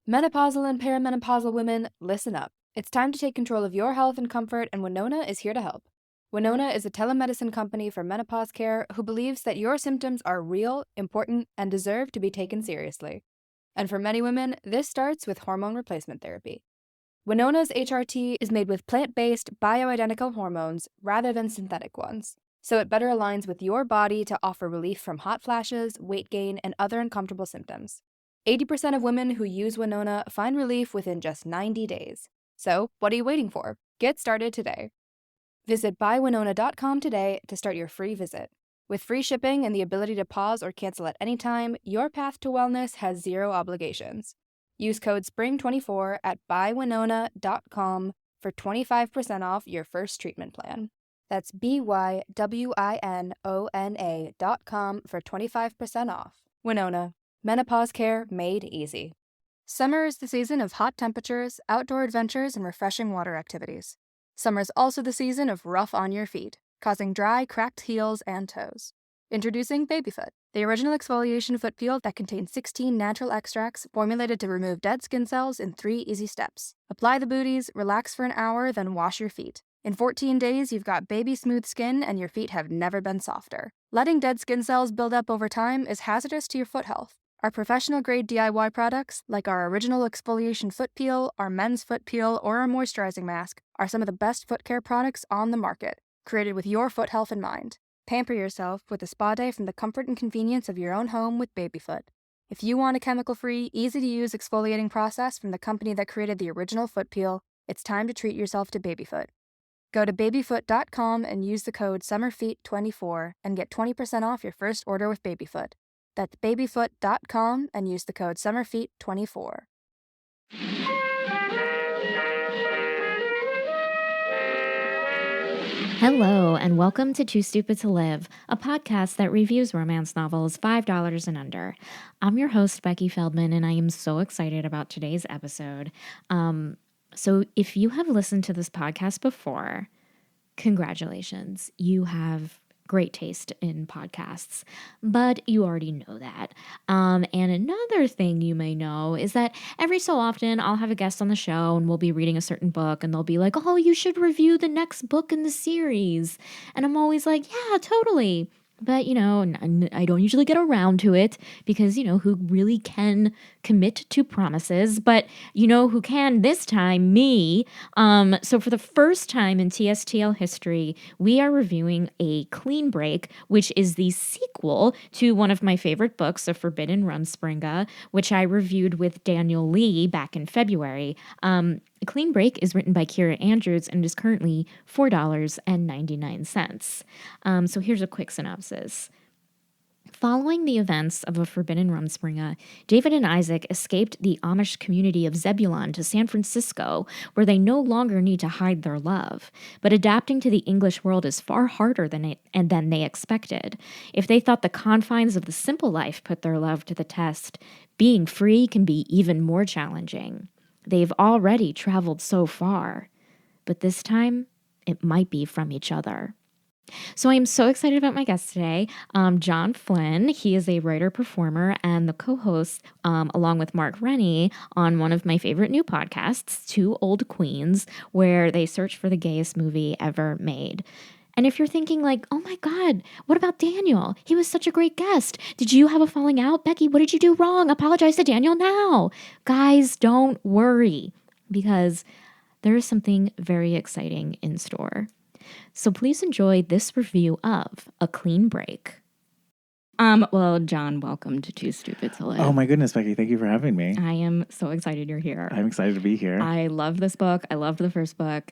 Menopausal and perimenopausal women, listen up. It's time to take control of your health and comfort, and Winona is here to help. Winona is a telemedicine company for menopause care who believes that your symptoms are real, important, and deserve to be taken seriously. And for many women, this starts with hormone replacement therapy. Winona's HRT is made with plant-based, bioidentical hormones rather than synthetic ones, so it better aligns with your body to offer relief from hot flashes, weight gain, and other uncomfortable symptoms. 80% of women who use Winona find relief within just 90 days. So, what are you waiting for? Get started today. Visit buywinona.com today to start your free visit. With free shipping and the ability to pause or cancel at any time, your path to wellness has zero obligations. Use code SPRING24 at buywinona.com for 25% off your first treatment plan. That's BYWINONA.com for 25% off. Winona. Menopause care made easy. Summer is the season of hot temperatures, outdoor adventures, and refreshing water activities. Summer is also the season of rough on your feet, causing dry, cracked heels and toes. Introducing Babyfoot, the original exfoliation foot peel that contains 16 natural extracts formulated to remove dead skin cells in 3 easy steps. Apply the booties, relax for an hour, then wash your feet. In 14 days, you've got baby smooth skin and your feet have never been softer. Letting dead skin cells build up over time is hazardous to your foot health. Our professional-grade DIY products, like our original exfoliation foot peel, our men's foot peel, or our moisturizing mask, are some of the best foot care products on the market, created with your foot health in mind. Pamper yourself with a spa day from the comfort and convenience of your own home with Babyfoot. If you want a chemical-free, easy-to-use exfoliating process from the company that created the original foot peel, it's time to treat yourself to Babyfoot. Go to babyfoot.com and use the code SUMMERFEET24 and get 20% off your first order with Babyfoot. That's babyfoot.com and use the code SUMMERFEET24. Hello, and welcome to Too Stupid to Live, a podcast that reviews romance novels $5 and under. I'm your host, Becky Feldman, and I am so excited about today's episode. So if you have listened to this podcast before, congratulations. You have great taste in podcasts, but you already know that. And another thing you may know is that every so often I'll have a guest on the show and we'll be reading a certain book and they'll be like, oh, you should review the next book in the series. And I'm always like, yeah, totally. But, I don't usually get around to it because, who really can commit to promises? But who can this time? Me. So for the first time in TSTL history, we are reviewing A Clean Break, which is the sequel to one of my favorite books, A Forbidden Rumspringa, which I reviewed with Daniel Lee back in February. A Clean Break is written by Keira Andrews and is currently $4.99. So here's a quick synopsis. Following the events of A Forbidden Rumspringa, David and Isaac escaped the Amish community of Zebulon to San Francisco, where they no longer need to hide their love. But adapting to the English world is far harder than they expected. If they thought the confines of the simple life put their love to the test, being free can be even more challenging. They've already traveled so far, but this time it might be from each other. So I am so excited about my guest today, John Flynn. He is a writer-performer and the co-host, along with Mark Rennie, on one of my favorite new podcasts, Two Old Queens, where they search for the gayest movie ever made. And if you're thinking like, oh my God, what about Daniel? He was such a great guest. Did you have a falling out? Becky, what did you do wrong? Apologize to Daniel now. Guys, don't worry, because there is something very exciting in store. So please enjoy this review of A Clean Break. Well, John, welcome to Too Stupid to Live. Oh my goodness, Becky, thank you for having me. I am so excited you're here. I'm excited to be here. I love this book. I loved the first book.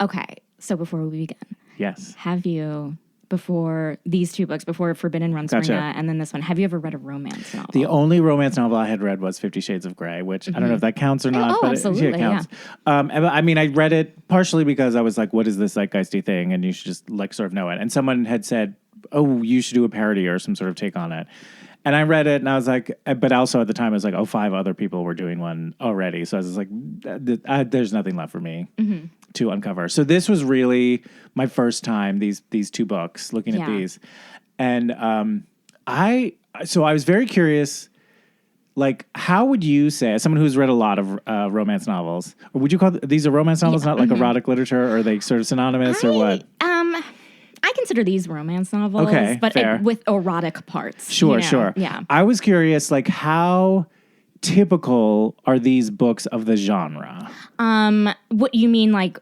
Okay, so before we begin. Yes. Have you, before these two books, before Forbidden Rumspringa and then this one, have you ever read a romance novel? The only romance novel I had read was 50 Shades of Grey, which I don't know if that counts or not. But absolutely, it counts. Yeah. I read it partially because I was like, what is this zeitgeisty thing? And you should just sort of know it. And someone had said, oh, you should do a parody or some sort of take on it. And I read it and I was like, but also at the time I was like, 5 other people were doing one already. So I was like, there's nothing left for me to uncover. So this was really my first time, these 2 books, looking at these. And I was very curious, like, how would you say, as someone who's read a lot of romance novels, or would you call these are romance novels, not like erotic literature, or are they sort of synonymous, or what? I consider these romance novels, Okay, but fair. with erotic parts. Sure, sure. Yeah. I was curious, like, how typical are these books of the genre? What you mean, like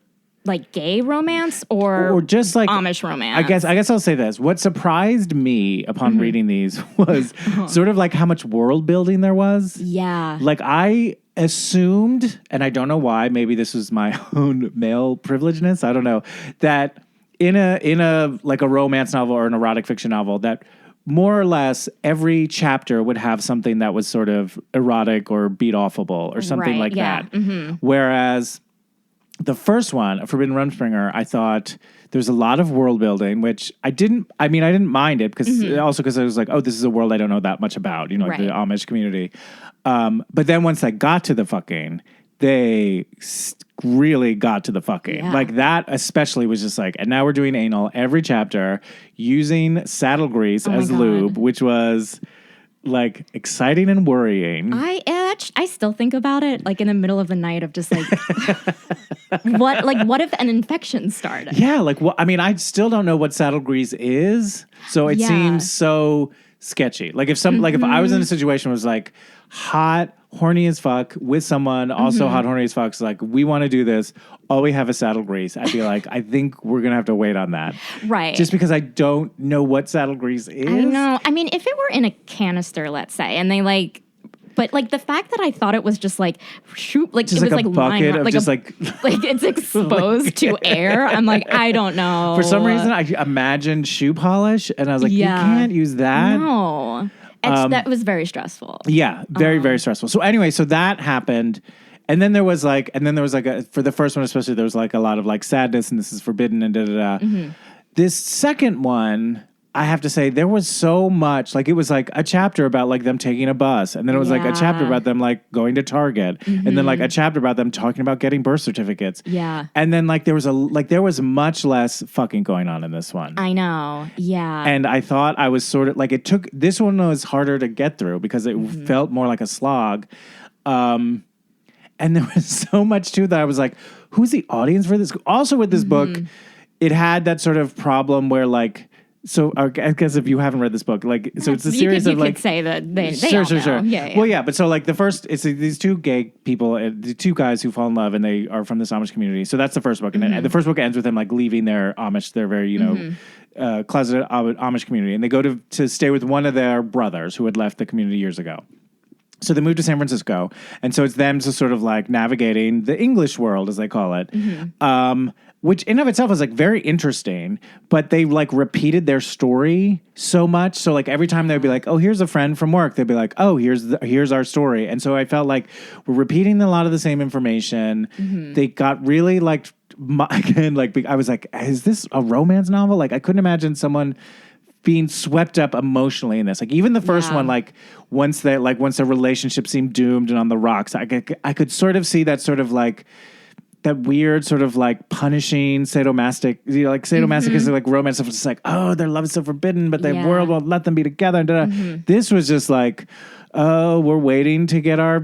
gay romance or just like Amish romance? I guess I'll say this. What surprised me upon reading these was sort of like how much world building there was. Yeah. Like I assumed, and I don't know why, maybe this was my own male privilegeness, I don't know, that in a like a romance novel or an erotic fiction novel, that more or less every chapter would have something that was sort of erotic or beat-offable or something like that. Whereas the first one, Forbidden Rumspringa, I thought there's a lot of world building, which I didn't mind it because I was like, oh, this is a world I don't know that much about, like the Amish community. But then once I got to the fucking, they really got to the fucking. Yeah. Like that especially was just like, and now we're doing anal every chapter using saddle grease as lube, which was like exciting and worrying. I still think about it like in the middle of the night of just like what if an infection started? Yeah, like what? I mean, I still don't know what saddle grease is, so it seems so sketchy. Like if like if I was in a situation where it was like hot, horny as fuck with someone, also hot, horny as fuck, so like we want to do this, all we have is saddle grease, I'd be like, I think we're gonna have to wait on that, right? Just because I don't know what saddle grease is. I know. I mean, if it were in a canister, let's say, and they like. But like the fact that I thought it was just like shoot, like just it was like a bucket of just like it's exposed to air. I'm like, I don't know. For some reason, I imagined shoe polish, and I was like, you can't use that. No, that was very stressful. Yeah, very very stressful. So anyway, so that happened, and then there was like, for the first one especially, there was like a lot of like sadness, and this is forbidden, and da da da. This second one, I have to say, there was so much, like it was like a chapter about like them taking a bus, and then it was like a chapter about them like going to Target, and then like a chapter about them talking about getting birth certificates. Yeah. And then like there was much less fucking going on in this one. I know. Yeah. And I thought I was sort of like, this one was harder to get through because it felt more like a slog. And there was so much too that I was like, who's the audience for this? Also with this book, it had that sort of problem where like, so I guess if you haven't read this book, like, so it's a series of like. You could say that they sure. Yeah, yeah. Well, yeah, but so like the first, it's these two gay people, the two guys who fall in love, and they are from this Amish community. So that's the first book, and then the first book ends with them like leaving their Amish, their very closeted Amish community, and they go to stay with one of their brothers who had left the community years ago. So they moved to San Francisco, and so it's them just sort of like navigating the English world, as they call it. Which in of itself is like very interesting, but they like repeated their story so much. So like every time they'd be like, oh, here's a friend from work. They'd be like, oh, here's our story. And so I felt like we're repeating a lot of the same information. They got really like, again, like I was like, is this a romance novel? Like I couldn't imagine someone being swept up emotionally in this. Like even the first one, like once the relationship seemed doomed and on the rocks, I could sort of see that sort of like, that weird sort of like punishing sadomasochistic, like romance of just like, oh, their love is so forbidden, but the world won't let them be together. This was just like, oh, we're waiting to get our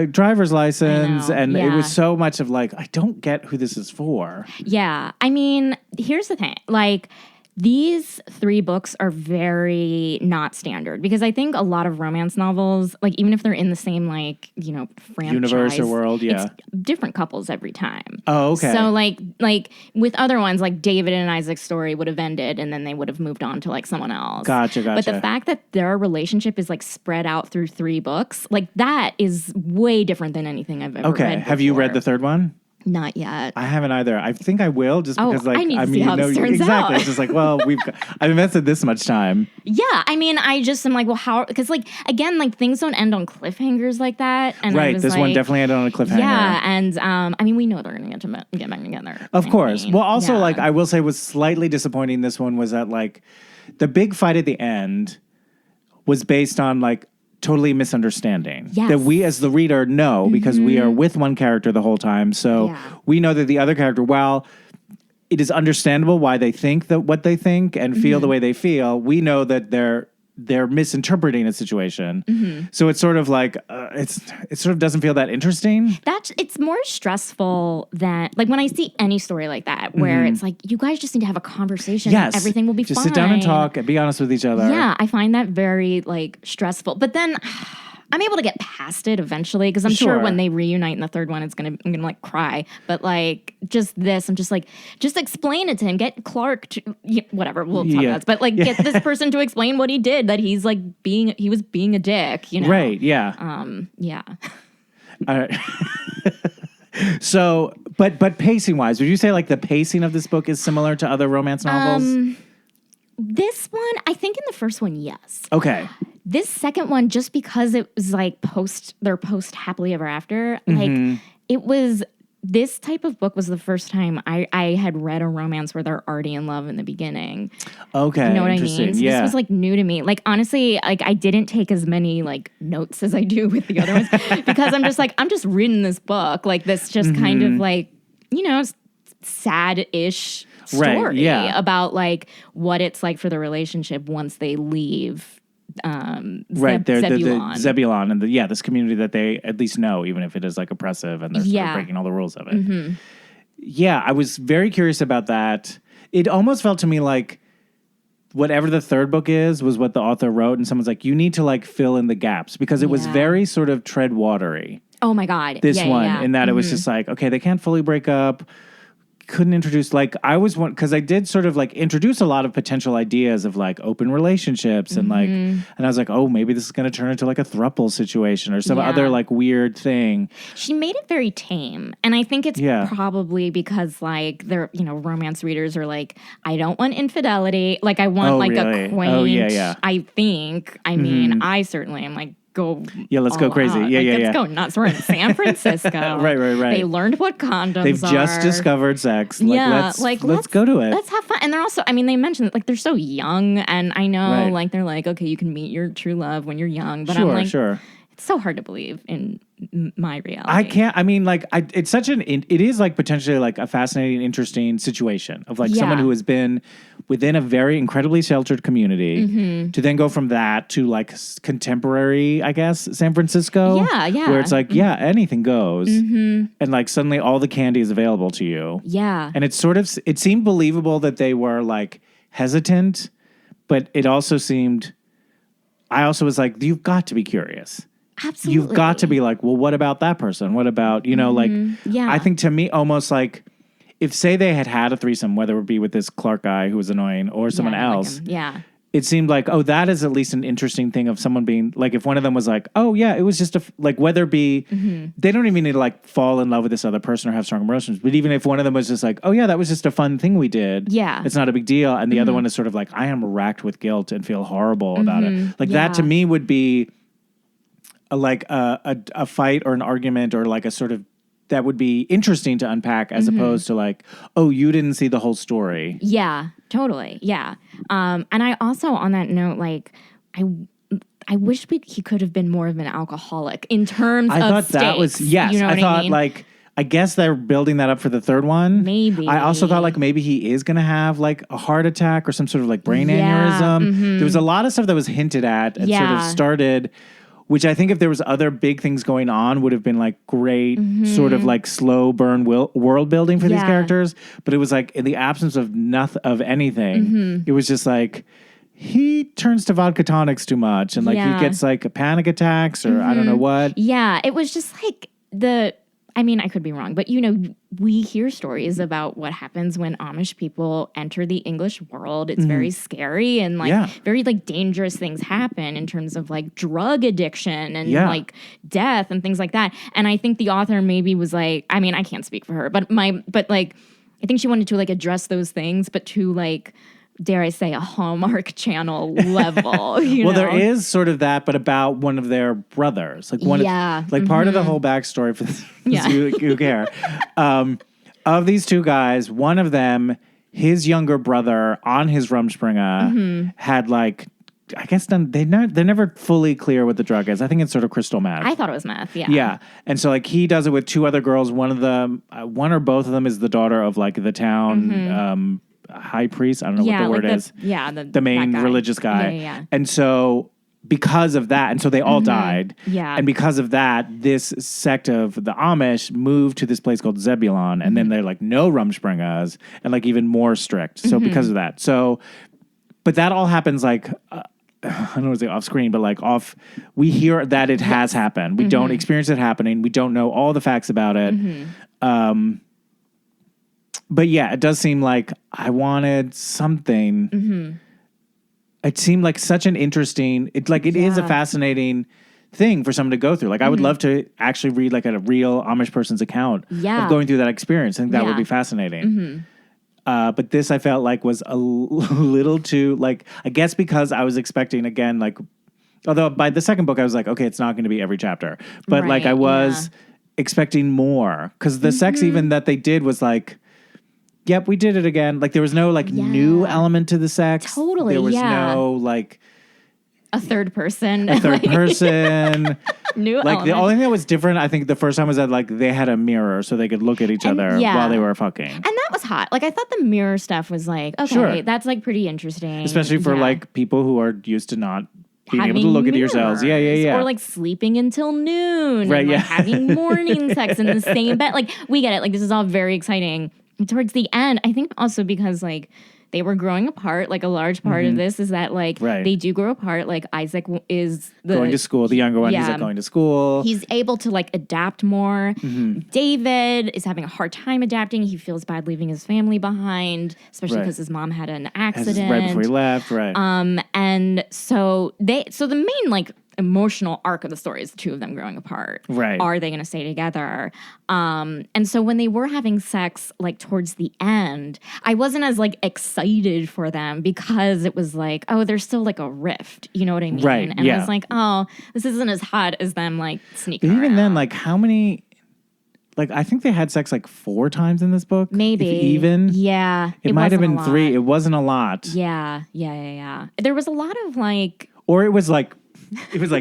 driver's license. And it was so much of like, I don't get who this is for. Yeah. I mean, here's the thing. Like, these 3 books are very not standard because I think a lot of romance novels, like even if they're in the same like, franchise, universe or world, it's different couples every time. Oh, okay. So like with other ones, like David and Isaac's story would have ended and then they would have moved on to like someone else. Gotcha. But the fact that their relationship is like spread out through 3 books, like that is way different than anything I've ever read. Okay. Have you read the third one? Not yet. I haven't either. I think I will just because like I need to see how this turns exactly. out. It's just like, well, I've invested this much time. Yeah, I mean, I just am like, well, how? Because like again, like things don't end on cliffhangers like that. And right, this one definitely ended on a cliffhanger. Yeah, and I mean, we know they're going to get back together. Of course. Well, also like I will say was slightly disappointing. This one was that like the big fight at the end was based on like totally misunderstanding that we as the reader know because we are with one character the whole time. So we know that the other character, while it is understandable why they think that what they think and feel the way they feel, we know that they're they're misinterpreting a situation. So it's sort of like it sort of doesn't feel that interesting. It's more stressful than like when I see any story like that where it's like you guys just need to have a conversation. Yes, and everything will be fine. Just sit down and talk and be honest with each other. Yeah, I find that very like stressful. But then I'm able to get past it eventually because I'm sure when they reunite in the third one, I'm gonna like cry. But like just this, I'm just like, just explain it to him. Get Clark to whatever. We'll talk about this, but like get this person to explain what he did. That he was being a dick. You know, right? Yeah. Yeah. All right. So, but pacing wise, would you say like the pacing of this book is similar to other romance novels? This one, I think in the first one, yes. Okay. This second one, just because it was like post happily ever after, like it was, this type of book was the first time I had read a romance where they're already in love in the beginning. Okay. You know what I mean? So Yeah. this was like new to me. Like honestly, like I didn't take as many like notes as I do with the other ones because I'm just reading this book. Like this just kind of like, you know, sad-ish story about like what it's like for the relationship once they leave Zebulon. The Zebulon and this community that they at least know, even if it is like oppressive and they're sort of breaking all the rules of it. Yeah, I was very curious about that. It almost felt to me like whatever the third book was what the author wrote, and someone's like, you need to like fill in the gaps because it was very sort of tread watery. Oh my God. This one, in that it was just like, okay, they can't fully break up. Couldn't introduce, like, I was one, because I did sort of like introduce a lot of potential ideas of like open relationships and like, and I was like, oh, maybe this is going to turn into like a throuple situation or some other like weird thing. She made it very tame. And I think it's probably because like they're, you know, romance readers are like, I don't want infidelity. Like I want a quaint, I think, I mean, I certainly am like, let's go crazy. Out. Let's go nuts. We're in San Francisco. Right. They learned what condoms They've just discovered sex. Let's go to it. Let's have fun. And they're also, I mean, they mentioned that like they're so young, and I know like they're like, okay, you can meet your true love when you're young, but I'm like, it's so hard to believe in my reality. I can't. I mean, like, it's such it is like potentially like a fascinating, interesting situation of like someone who has been within a very incredibly sheltered community to then go from that to like contemporary, I guess, San Francisco. Yeah. Where it's like, anything goes. And like suddenly all the candy is available to you. Yeah. And it seemed believable that they were like hesitant, but it also seemed, I also was like, you've got to be curious. Absolutely. You've got to be like, well, what about that person? What about, you know, like, I think to me, almost like, if say they had a threesome, whether it be with this Clark guy who was annoying or someone else, it seemed like, oh, that is at least an interesting thing of someone being like, if one of them was like, oh yeah, it was just like, whether it be, they don't even need to like fall in love with this other person or have strong emotions, but even if one of them was just like, oh yeah, that was just a fun thing we did. Yeah. It's not a big deal. And the other one is sort of like, I am racked with guilt and feel horrible about it. Like that to me would be a fight or an argument or like a sort of, that would be interesting to unpack as opposed to like, oh, you didn't see the whole story. Yeah, totally. Yeah. And I also, on that note, like, I wish he could have been more of an alcoholic in terms of thought stakes. That was, yes. You know I thought, like, I guess they're building that up for the third one. Maybe. I also thought like maybe he is going to have like a heart attack or some sort of like brain aneurysm. There was a lot of stuff that was hinted at and sort of started, which I think if there was other big things going on would have been like great sort of like slow burn world building for these characters. But it was like in the absence of anything, it was just like he turns to vodka tonics too much and like he gets like panic attacks or I don't know what. Yeah, it was just like I mean, I could be wrong, but you know, we hear stories about what happens when Amish people enter the English world. It's very scary and like very like dangerous things happen in terms of like drug addiction and like death and things like that. And I think the author maybe was like, I mean, I can't speak for her, but like, I think she wanted to like address those things, but to like, dare I say, a Hallmark Channel level. You know? There is sort of that, but about one of their brothers. Like one, like part of the whole backstory for this, you care. Of these two guys, one of them, his younger brother on his Rumspringa had like, I guess they're never fully clear what the drug is. I think it's sort of crystal meth. I thought it was meth, Yeah. And so like he does it with two other girls. One of them, one or both of them is the daughter of like the town, high priest. I don't know what the word is. Yeah, the main religious guy. Yeah. And so because of that, and so they all died. Yeah. And because of that, this sect of the Amish moved to this place called Zebulon, and then they're like, no Rumspringas, and like even more strict. So because of that. So, but that all happens like, I don't want to say off screen, but like we hear that it has happened. We don't experience it happening. We don't know all the facts about it. But yeah, it does seem like I wanted something. It seemed like such an interesting, it is a fascinating thing for someone to go through. Like I would love to actually read like a real Amish person's account of going through that experience. I think that would be fascinating. But this I felt like was a little too, like, I guess because I was expecting, again, like, although by the second book I was like, okay, it's not going to be every chapter. But like I was expecting more. Because the sex even that they did was like, yep, we did it again. Like there was no like new element to the sex. Totally, there was no like a third person. New like element. the only thing that was different, I think, the first time was that like they had a mirror so they could look at each other while they were fucking. And that was hot. Like I thought the mirror stuff was like, okay, that's like pretty interesting. Especially for like people who are used to not being able to look at yourselves. Yeah. Or like sleeping until noon. Right, and, like, having morning sex in the same bed. Like we get it. Like this is all very exciting. Towards the end, I think also because like they were growing apart, like a large part of this is that like they do grow apart. Like Isaac is going to school. The younger one, he's like going to school. He's able to like adapt more. David is having a hard time adapting. He feels bad leaving his family behind, especially because his mom had an accident right before he left. Right. And so the main like emotional arc of the story is the two of them growing apart. Right. Are they going to stay together? And so when they were having sex, like towards the end, I wasn't as like excited for them because it was like, oh, there's still like a rift. You know what I mean? Right. And I was like, oh, this isn't as hot as them like sneaking But even around. then, like how many? Like I think they had sex like 4 times in this book. Maybe. If even. Yeah. It might have wasn't been a 3. lot. It wasn't a lot. Yeah. There was a lot of like. Or it was like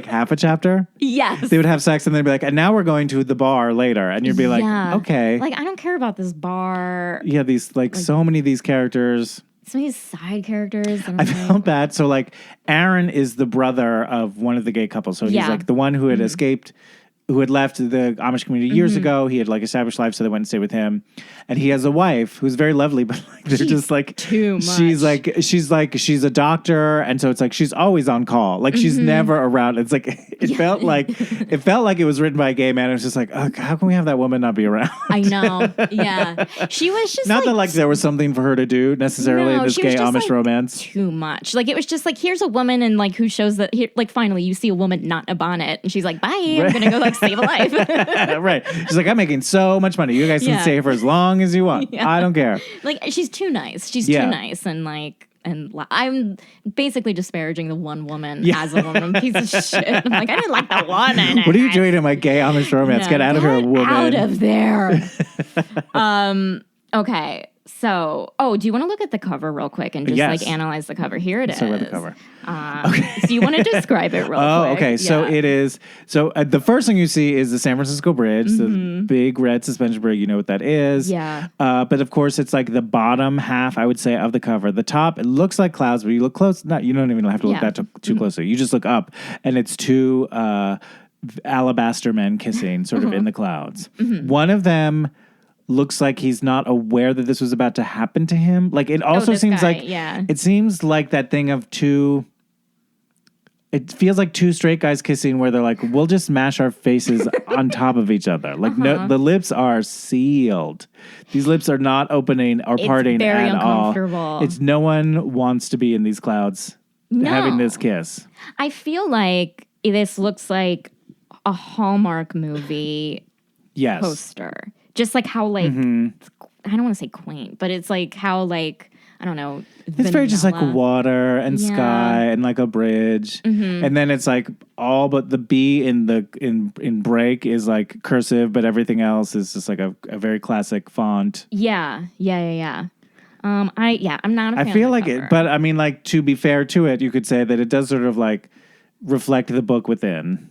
half a chapter. Yes. They would have sex and they'd be like, and now we're going to the bar later. And you'd be like, okay. Like, I don't care about this bar. Yeah, these like so many of these characters. Some of these side characters. I felt bad. So like Aaron is the brother of one of the gay couples. So he's like the one who had escaped, who had left the Amish community years ago. He had like established life, so they went and stayed with him. And he has a wife who's very lovely, but like they're just like too much. She's a doctor, and so it's like she's always on call. Like she's never around. It's like it felt like it was written by a gay man. It was just like, oh, how can we have that woman not be around? I know. Yeah. She was just not that like there was something for her to do necessarily in this gay Amish romance. Too much. Like it was just like, here's a woman and like who shows that here, like finally you see a woman not a bonnet and she's like, bye, I'm gonna go like save a life. Right. She's like, I'm making so much money. You guys can stay for as long as you want. I don't care. Like she's too nice. She's too nice and like I'm basically disparaging the one woman as a woman. Piece of shit. I'm like, I didn't like the woman. What are you doing in my gay Amish romance? Get out of here, woman. Out of there. Okay. So, do you want to look at the cover real quick and just like analyze the cover? Here it is. So I read the cover. So you want to describe it real quick? Oh, okay. So it is. So the first thing you see is the San Francisco Bridge, the big red suspension bridge. You know what that is. Yeah. But of course, it's like the bottom half, I would say, of the cover. The top, it looks like clouds, but you look close. You don't even have to look that too closely. You just look up, and it's 2 alabaster men kissing, sort of in the clouds. One of them looks like he's not aware that this was about to happen to him. Like it also seems like it seems like that thing of 2. It feels like 2 straight guys kissing where they're like, we'll just mash our faces on top of each other. Like no, the lips are sealed. These lips are not opening or parting very at uncomfortable. all. It's no one wants to be in these clouds having this kiss. I feel like this looks like a Hallmark movie poster. Just like how like, I don't want to say quaint, but it's like how like, I don't know. It's very just like water and sky and like a bridge. And then it's like all but the B in break is like cursive, but everything else is just like a very classic font. Yeah. I'm not a fan I feel of like cover. it, but I mean, like to be fair to it, you could say that it does sort of like reflect the book within.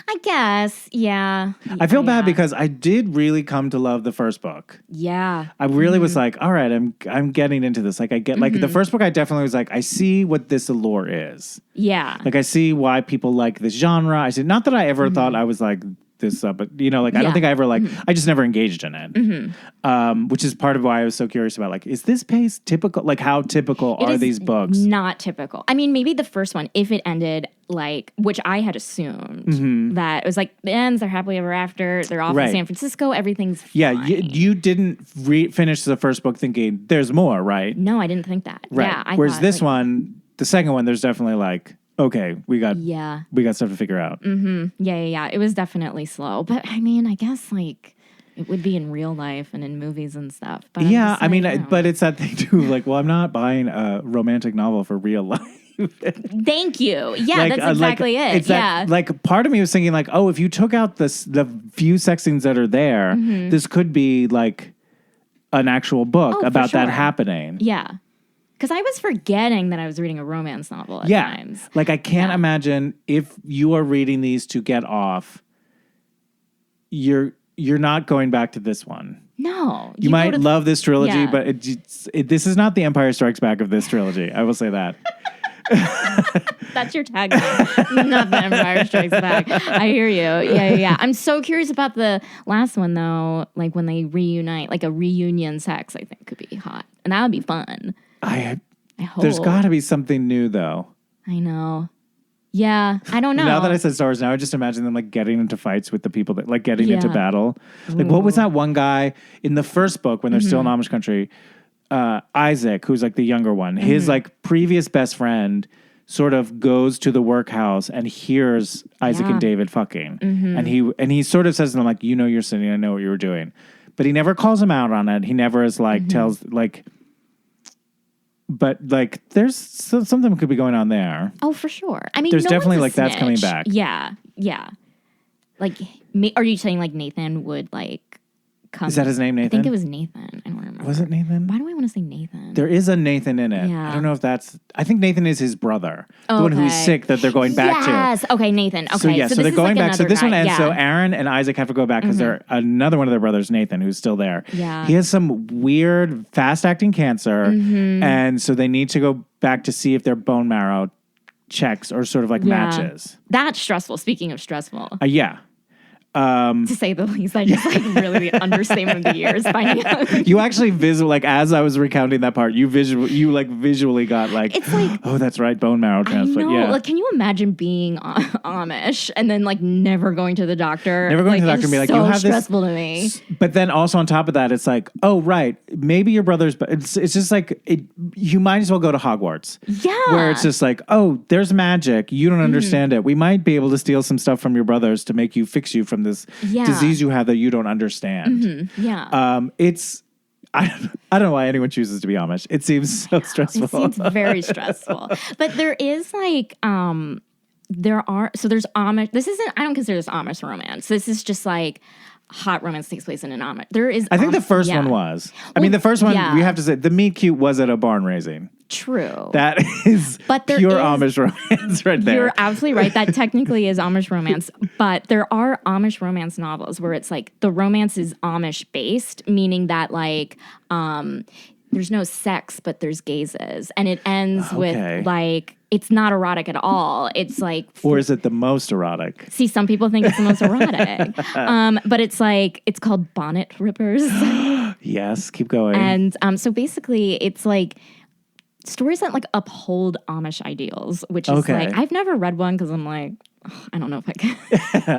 I guess, yeah. I feel bad Yeah. because I did really come to love the first book. Yeah. I really was like, all right, I'm getting into this. Like I get like the first book I definitely was like, I see what this allure is. Yeah. Like I see why people like this genre. I see not that I ever thought I was like this but I don't think I ever like I just never engaged in it. Which is part of why I was so curious about like, is this pace typical? Like how typical It are is these books? Not typical. I mean, maybe the first one, if it ended like, which I had assumed that it was like the ends, they're happily ever after, they're off in San Francisco, everything's fine. Yeah, you didn't finish the first book thinking there's more, right? No, I didn't think that. Right. Yeah, Whereas this one, the second one, there's definitely like, okay, we got stuff to figure out. Yeah. It was definitely slow. But I mean, I guess like it would be in real life and in movies and stuff. But yeah, I mean, but it's that thing too. Like, well, I'm not buying a romantic novel for real life. Thank you. Yeah, like, that's exactly it. It's Yeah. like part of me was thinking like, oh, if you took out the few sex scenes that are there, this could be like an actual book about that happening. Yeah. Because I was forgetting that I was reading a romance novel at times. Like I can't imagine if you are reading these to get off, you're not going back to this one. No. You might love this trilogy, Yeah. but this is not the Empire Strikes Back of this trilogy. I will say that. That's your tagline. Not the Empire Strikes Back. I hear you. Yeah. I'm so curious about the last one, though. Like when they reunite, like a reunion sex, I think could be hot. And that would be fun. I hope. There's got to be something new, though. I know. Yeah, I don't know. Now that I said Star Wars, now I just imagine them like getting into fights with the people that like getting into battle. Like what was that one guy in the first book when they're still in Amish country? Isaac, who's like the younger one, his like previous best friend sort of goes to the workhouse and hears Isaac and David fucking. And he sort of says to them like, you know, you're sinning. I know what you were doing. But he never calls him out on it. He never is like tells like, but like there's something could be going on there. Oh, for sure. I mean, there's definitely like snitch. that's coming back. Yeah. Like, are you saying like Nathan would like come? Is that his name, Nathan? I think it was Nathan. I don't remember. Was it Nathan? Why do I want to say Nathan? There is a Nathan in it. Yeah. I don't know if that's. I think Nathan is his brother, the one who's sick that they're going back to. Yes. Okay, Nathan. Okay. So they're going back. So this one ends. Yeah. So Aaron and Isaac have to go back because they're another one of their brothers, Nathan, who's still there. Yeah. He has some weird, fast-acting cancer, and so they need to go back to see if their bone marrow checks or sort of like matches. That's stressful. Speaking of stressful. Yeah. To say the least, I just like really the understatement of the years finding out. You actually like as I was recounting that part, you visually got like, it's like, oh, that's right, bone marrow transplant. Yeah. Like, can you imagine being Amish and then like never going to the doctor? Never going to the doctor and be like, so you have stressful this. To me. But then also on top of that, it's like, oh right, maybe your brother's. But it's just like you might as well go to Hogwarts. Yeah. Where it's just like, oh, there's magic. You don't understand it. We might be able to steal some stuff from your brothers to make you fix you from this disease you have that you don't understand. Yeah. It's I don't know why anyone chooses to be Amish. It seems so stressful. It seems very stressful. But there is like there's Amish. This isn't. I don't consider this Amish romance. This is just like hot romance takes place in an Amish. There is. I think the first one was. I mean, the first one we have to say the meet cute was at a barn raising. True. That is pure Amish romance right there. You're absolutely right. That technically is Amish romance. But there are Amish romance novels where it's like the romance is Amish based, meaning that like there's no sex, but there's gazes. And it ends with like, it's not erotic at all. It's like... Or is it the most erotic? See, some people think it's the most erotic. But it's like, it's called Bonnet Rippers. Yes, keep going. And so basically it's like stories that like uphold Amish ideals, which is like, I've never read one because I'm like, I don't know if I can.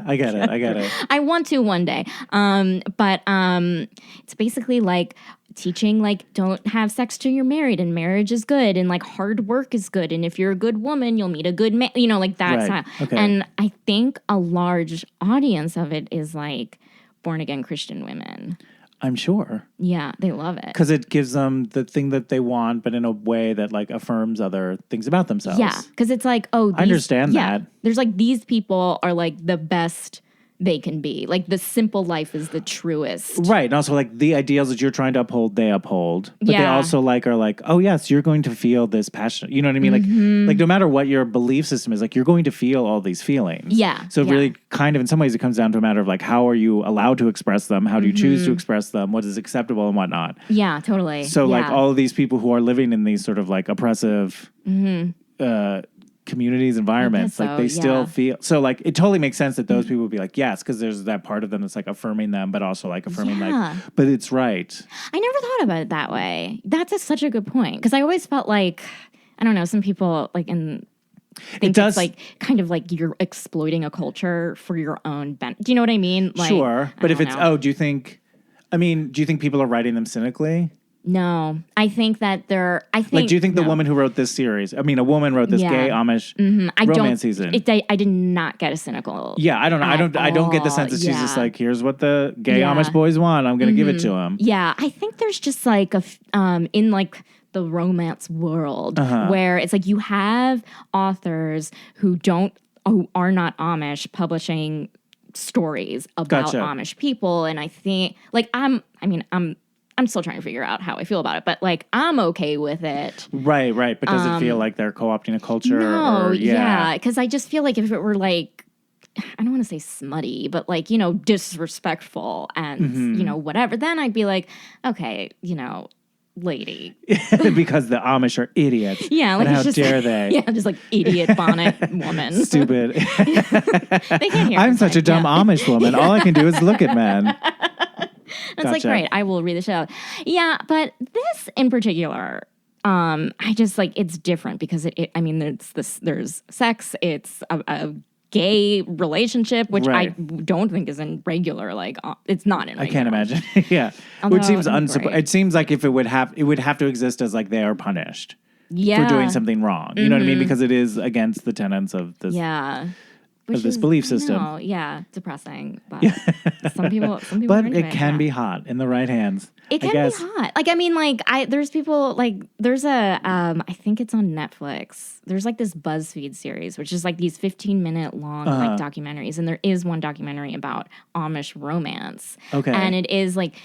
I get it. I want to one day. But it's basically like teaching like don't have sex till you're married and marriage is good and like hard work is good and if you're a good woman you'll meet a good man, you know, like that style. Okay. And I think a large audience of it is like born again Christian women. I'm sure. Yeah, they love it. Because it gives them the thing that they want, but in a way that like affirms other things about themselves. Yeah, because it's like, oh, I understand that. There's like these people are like the best they can be. Like the simple life is the truest. Right. And also like the ideals that you're trying to uphold, they uphold. But they Yeah. also like are like, oh yes, you're going to feel this passion. You know what I mean? Like no matter what your belief system is, like you're going to feel all these feelings. Yeah. So really kind of in some ways it comes down to a matter of like how are you allowed to express them? How do you choose to express them? What is acceptable and whatnot? Yeah, totally. So like all of these people who are living in these sort of like oppressive communities, environments, like they still feel so like it totally makes sense that those people would be like, yes, because there's that part of them that's like affirming them, but also like affirming like, but it's right. I never thought about it that way. That's such a good point. Because I always felt like, I don't know, some people like think it's like kind of like you're exploiting a culture for your own benefit. Do you know what I mean? Like, sure. But if it's, do you think people are writing them cynically? No, I think that like, do you think the woman who wrote this series, a woman wrote this gay Amish romance season? I did not get a cynical. Yeah, I don't know. I don't get the sense that she's just like, here's what the gay Amish boys want. I'm going to give it to them. Yeah, I think there's just like in like the romance world where it's like you have authors who are not Amish publishing stories about Amish people, and I think like I'm still trying to figure out how I feel about it, but like I'm okay with it. Right. But does it feel like they're co-opting a culture? No, because I just feel like if it were like, I don't want to say smutty, but like, disrespectful and, whatever, then I'd be like, okay, lady. Because the Amish are idiots. Yeah. Like, and how dare they? Yeah, just like idiot bonnet woman. Stupid. They can't hear I'm such a dumb Amish woman. All I can do is look at men. It's like, great, I will read the show. Yeah, but this in particular, I just like, it's different because there's sex, it's a gay relationship, which I don't think is in regular, like, it's not in regular. I can't imagine. Yeah. Although, which seems it seems like if it would have to exist as like they are punished for doing something wrong. You know what I mean? Because it is against the tenets of this. Yeah. Of this belief system. Depressing. But some people but are into it can be hot in the right hands. It can be hot. Like, there's people, like, there's I think it's on Netflix. There's, like, this BuzzFeed series, which is, like, these 15-minute long, like, documentaries. And there is one documentary about Amish romance. Okay. And it is, like,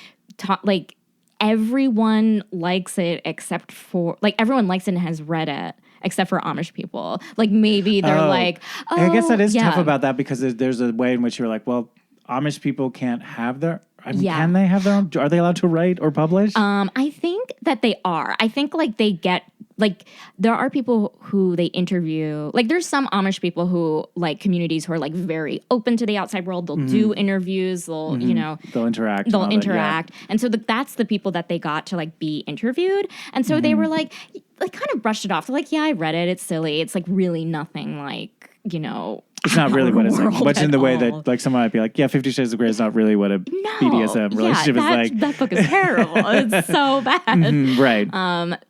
everyone likes it except for, like, everyone likes it and has read it. Except for Amish people. Like, maybe they're like, I guess that is tough about that because there's a way in which you're like, well, Amish people can't have their... can they have their own... Are they allowed to write or publish? I think that they are. I think, like, they get... Like, there are people who they interview... Like, there's some Amish people who, like, communities who are, like, very open to the outside world. They'll do interviews. They'll, They'll interact. They'll interact. And so that's the people that they got to, like, be interviewed. And so they were, like, kind of brushed it off. They're like, yeah, I read it. It's silly. It's, like, really nothing, like, It's not really what it's like. Much in the way that, like, someone might be like, 50 Shades of Grey is not really what a BDSM relationship is like. That book is terrible. It's so bad. Right.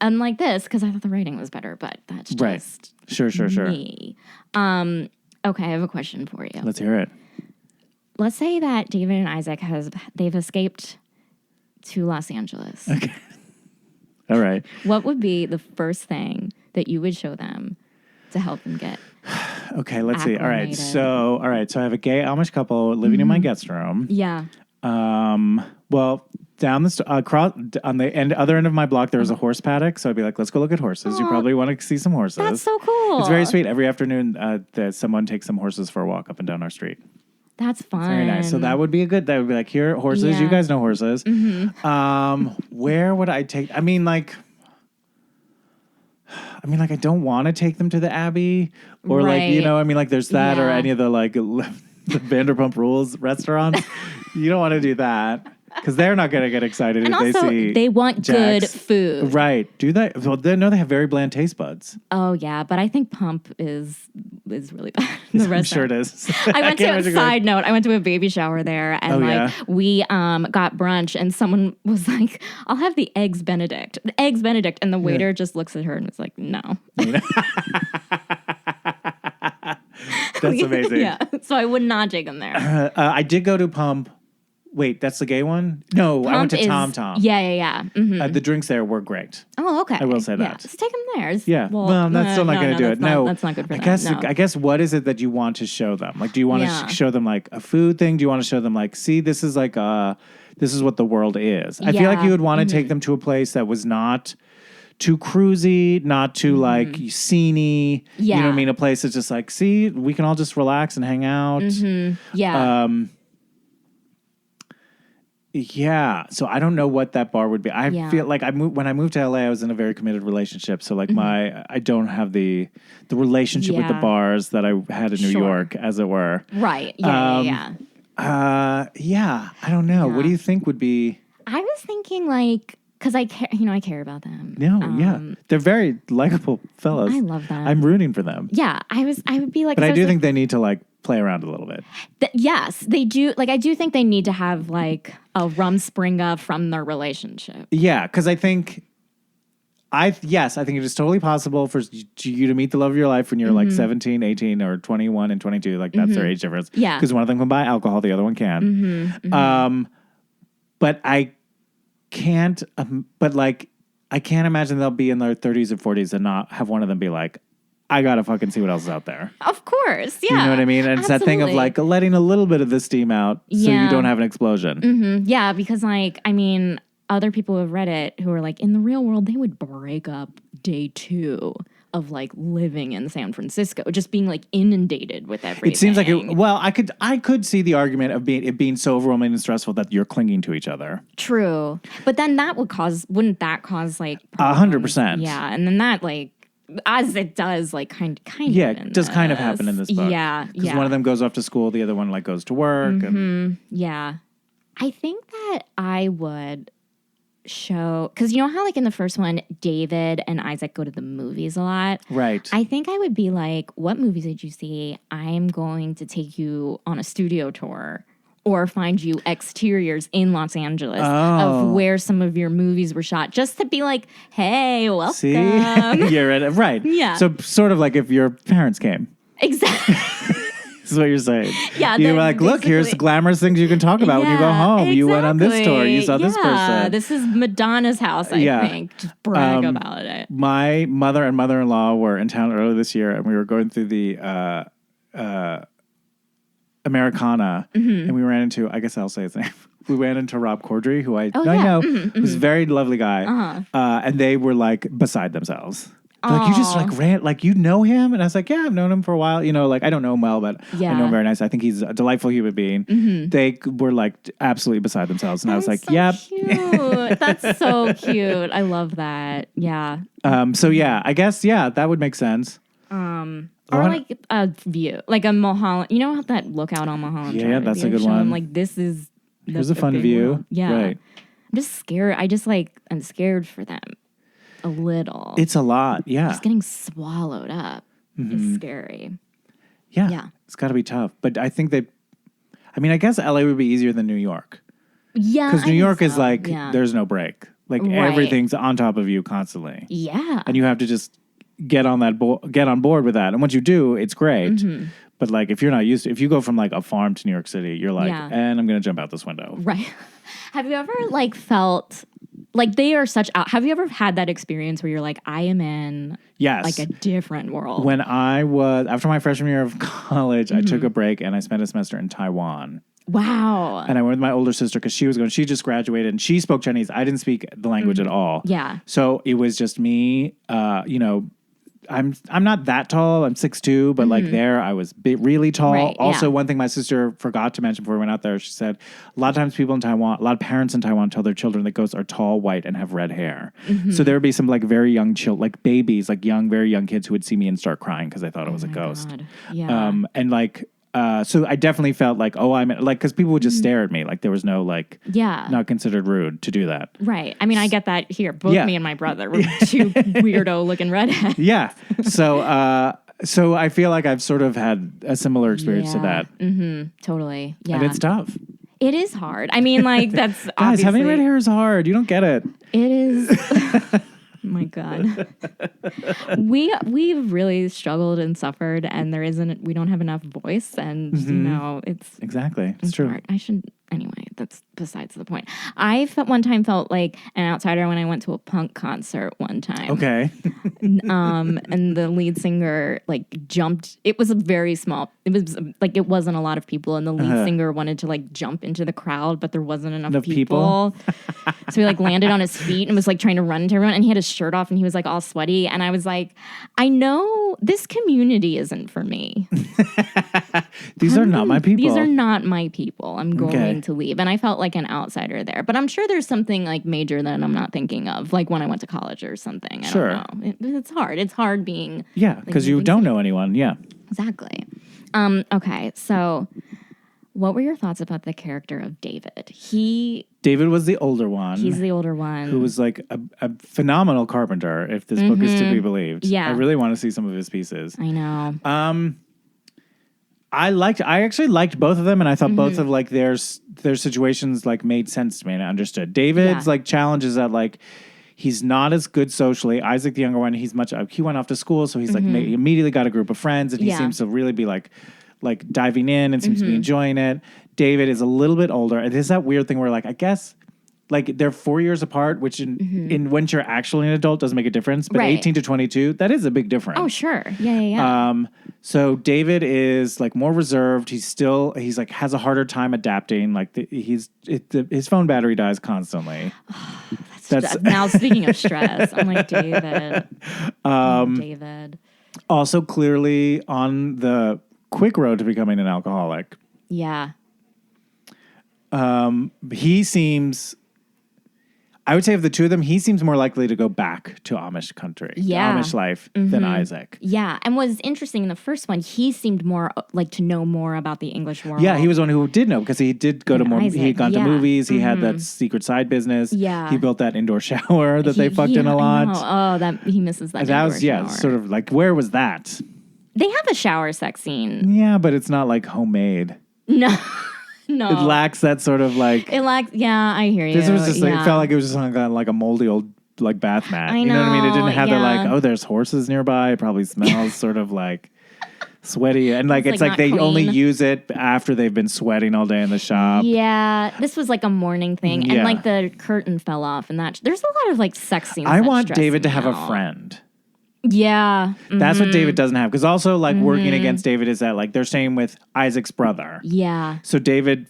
Unlike this, because I thought the writing was better, but that's just Sure. me. Okay, I have a question for you. Let's hear it. Let's say that David and Isaac they've escaped to Los Angeles. Okay. All right. What would be the first thing that you would show them to help them get okay, let's see. All right. So I have a gay Amish couple living in my guest room. Yeah. Well, down the across on the other end of my block there was a horse paddock, so I'd be like, let's go look at horses. You probably want to see some horses. That's so cool. It's very sweet. Every afternoon that someone takes some horses for a walk up and down our street. That's fun. It's very nice. So that would be like, here, horses. Yeah. You guys know horses. Where would I take? I don't want to take them to the Abbey or there's that or any of the the Vanderpump Rules restaurants. You don't want to do that because they're not going to get excited and if also, they see they want Jax. Good food. Right. Do they? Well, they have very bland taste buds. Oh, yeah. But I think Pump is really bad. I'm sure it is. I went to side note. I went to a baby shower there and we got brunch and someone was like, I'll have the eggs Benedict. And the waiter just looks at her and was like, no. That's amazing. Yeah. So I would not take them there. I did go to Pump Wait, that's the gay one? No, I went to Tom Tom. Yeah. Mm-hmm. The drinks there were great. Oh, okay. I will say Yeah. that. Let's take them there. Yeah. Well, that's still not going to do it. No. That's not good for them. I guess what is it that you want to show them? Like, do you want to show them like a food thing? Do you want to show them like, see, this is like this is what the world is. I feel like you would want to take them to a place that was not too cruisy, not too like sceney. Yeah. You know what I mean? A place that's just like, see, we can all just relax and hang out. Yeah. Yeah, so I don't know what that bar would be. I feel like when I moved to LA, I was in a very committed relationship. So like I don't have the relationship with the bars that I had in New York, as it were. Right. Yeah. Yeah. I don't know. What do you think would be? I was thinking like, because I care about them. No, they're very likable fellas. I love them. I'm rooting for them. Yeah, I would be like, but I do think they need to like play around a little bit. Yes, they do. Like, I do think they need to have like a Rumspringa from their relationship. Yeah, because I think I think it is totally possible for you to meet the love of your life when you're like 17, 18, or 21 and 22. Like that's their age difference. Yeah, because one of them can buy alcohol, the other one can. But I can't. I can't imagine they'll be in their 30s and 40s and not have one of them be like, I gotta fucking see what else is out there. Of course, yeah. You know what I mean? And it's that thing of like letting a little bit of the steam out so you don't have an explosion. Yeah, because like, I mean, other people who have read it who are like, in the real world, they would break up day 2 of like living in San Francisco, just being like inundated with everything. It seems like I could see the argument of it being so overwhelming and stressful that you're clinging to each other. True, but then wouldn't that cause like 100%? Yeah, and then that like, as it does, like kind of. Yeah, it does kind of happen in this book. Yeah, because one of them goes off to school, the other one like goes to work. Yeah, I think that I would show, because you know how like in the first one, David and Isaac go to the movies a lot. Right. I think I would be like, what movies did you see? I'm going to take you on a studio tour. Or find you exteriors in Los Angeles of where some of your movies were shot, just to be like, hey, welcome. See? You're right. Yeah. So sort of like if your parents came. Exactly. This is what you're saying. Yeah. You're like, look, here's glamorous things you can talk about when you go home. Exactly. You went on this tour. You saw this person. This is Madonna's house, I think. Just brag about it. My mother and mother-in-law were in town earlier this year, and we were going through the Americana, and we ran into, I guess I'll say his name. We ran into Rob Corddry, who I know, who's a very lovely guy. And they were like beside themselves. They're like, you just like ran, like you know him? And I was like, yeah, I've known him for a while. You know, like I don't know him well, but I know him very nice. I think he's a delightful human being. They were like absolutely beside themselves. And I was like, so yep. Cute. That's so cute. I love that. Yeah. So yeah, I guess, that would make sense. Or like a view, like a Mulholland. You know how that lookout on Mulholland Drive? Yeah, that's a good one. Like this is. Here's a fun view. World. Yeah. Right. I'm just scared. I'm scared for them a little. It's a lot. Yeah. Just getting swallowed up is scary. Yeah. It's got to be tough. But I think I guess LA would be easier than New York. Yeah. Because New York is like, there's no break. Like everything's on top of you constantly. Yeah. And you have to just get on board with that. And once you do, it's great. But like if you're not used to, if you go from like a farm to New York City, you're like, and I'm going to jump out this window. Right. Have you ever like felt like they are such out? Have you ever had that experience where you're like, I am in like a different world? When after my freshman year of college, I took a break and I spent a semester in Taiwan. Wow. And I went with my older sister because she just graduated and she spoke Chinese. I didn't speak the language at all. Yeah. So it was just me, I'm not that tall. I'm 6'2", but like there I was really tall. Right, also, one thing my sister forgot to mention before we went out there, she said a lot of times a lot of parents in Taiwan tell their children that ghosts are tall, white, and have red hair. So there would be some like very young like babies, like very young kids who would see me and start crying because they thought it was a ghost. God. Yeah. And like, so I definitely felt like, I'm like, because people would just stare at me. Like there was no like, not considered rude to do that. Right. I mean, I get that here. Both me and my brother were two weirdo looking redheads. Yeah. So I feel like I've sort of had a similar experience to that. Totally. Yeah. And it's tough. It is hard. I mean, like that's guys, having red hair is hard. You don't get it. It is. My God. We've really struggled and suffered, and we don't have enough voice, and it's exactly. It's true. hard. I shouldn't anyway. that's besides the point. I one time felt like an outsider when I went to a punk concert one time. Okay. And the lead singer like jumped. It was a very small. It was like it wasn't a lot of people, and the lead singer wanted to like jump into the crowd, but there wasn't enough people. So he like landed on his feet and was like trying to run to everyone, and he had his shirt off and he was like all sweaty, and I was like, I know this community isn't for me. These are not my people. These are not my people. I'm going to leave. And I felt like an outsider there. But I'm sure there's something like major that I'm not thinking of, like when I went to college or something. I don't know. It's hard. It's hard being... Yeah, because you don't know anyone. Yeah. Exactly. Okay, so what were your thoughts about the character of David? David was the older one. He's the older one. Who was like a phenomenal carpenter, if this book is to be believed. Yeah. I really want to see some of his pieces. I know. I actually liked both of them, and I thought both of like their situations like made sense to me and I understood. David's like challenges that like he's not as good socially. Isaac, the younger one, he went off to school, so he's like immediately got a group of friends, and he seems to really be like diving in and seems to be enjoying it. David is a little bit older, and there's that weird thing where like I guess like they're 4 years apart, which in when you're actually an adult doesn't make a difference, but 18 to 22, that is a big difference. Oh sure, yeah. So David is like more reserved. He's like has a harder time adapting. Like his phone battery dies constantly. That's now speaking of stress. I'm like David. David. Also clearly on the quick road to becoming an alcoholic. Yeah. He seems. I would say of the two of them, he seems more likely to go back to Amish country, to Amish life, than Isaac. Yeah, and what was interesting in the first one, he seemed more like to know more about the English world. Yeah, he was one who did know because he did go to more. Isaac, he had gone to movies. He had that secret side business. Yeah, he built that indoor shower that they fucked in a lot. Oh, that he misses that. That was shower. Sort of like where was that? They have a shower sex scene. Yeah, but it's not like homemade. No. No, it lacks that sort of like. It lacks. Yeah, I hear you. This was just like it felt like it was just on like a moldy old like bath mat. You know what I mean? It didn't have the like. Oh, there's horses nearby. It probably smells sort of like sweaty and like it's like they clean. Only use it after they've been sweating all day in the shop. Yeah, this was like a morning thing, and like the curtain fell off, and that there's a lot of like sex scenes. I want David to have a friend. Yeah. That's what David doesn't have. Because also, like, working against David is that, like, they're staying with Isaac's brother. Yeah. So David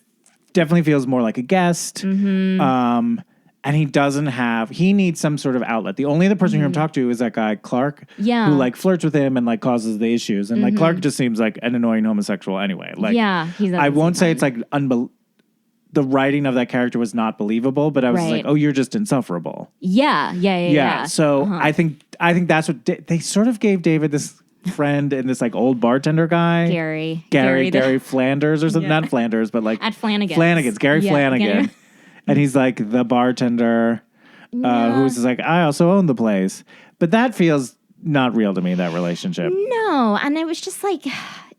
definitely feels more like a guest. And he doesn't have, he needs some sort of outlet. The only other person you can talk to is that guy, Clark. Yeah. Who, like, flirts with him and, like, causes the issues. And, like, Clark just seems like an annoying homosexual anyway. Like, yeah. I won't say it's, like, the writing of that character was not believable, but I was like, oh, you're just insufferable. Yeah. So I think that's what they sort of gave David this friend and this like old bartender guy. Gary Flanders or something. Not Flanders, but like at Flanagan's. Gary Flanagan. And he's like the bartender who's just like, I also own the place. But that feels not real to me, that relationship. No. And it was just like...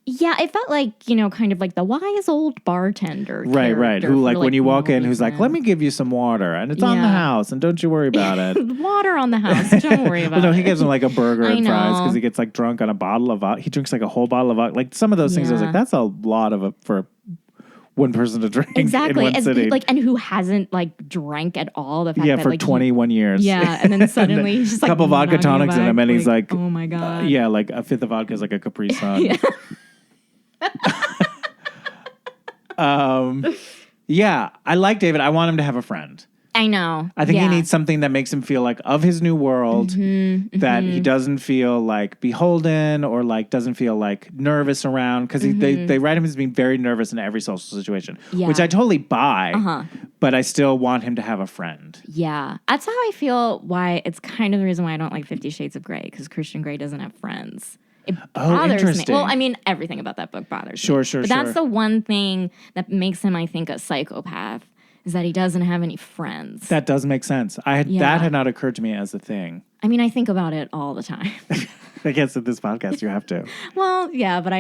Yeah, it felt like, you know, kind of like the wise old bartender. Right. Who, like, when you walk in, who's like, let me give you some water. And it's on the house. And don't you worry about it. Water on the house. Don't worry about it. No, he gives him, like, a burger and fries because he gets, like, drunk on a bottle of vodka. He drinks, like, a whole bottle of vodka. Like, some of those things, I was like, that's a lot for one person to drink exactly. in one sitting. Like, and who hasn't, like, drank at all. The fact that, for like, 21 years. Yeah, and then suddenly he's just, like, a couple vodka tonics in him, and he's like, oh, my God. Yeah, like, a fifth of vodka is like a Capri Sun. Yeah, I like David. I want him to have a friend. I know. I think he needs something that makes him feel like of his new world, that he doesn't feel like beholden or like doesn't feel like nervous around because they write him as being very nervous in every social situation, which I totally buy, but I still want him to have a friend. Yeah, that's how I feel. Why it's kind of the reason why I don't like 50 Shades of Grey, because Christian Grey doesn't have friends. It bothers me. Well, I mean, everything about that book bothers me. Sure. But that's the one thing that makes him, I think, a psychopath, is that he doesn't have any friends. That does make sense. That had not occurred to me as a thing. I mean, I think about it all the time. I guess at this podcast you have to. Well, yeah, but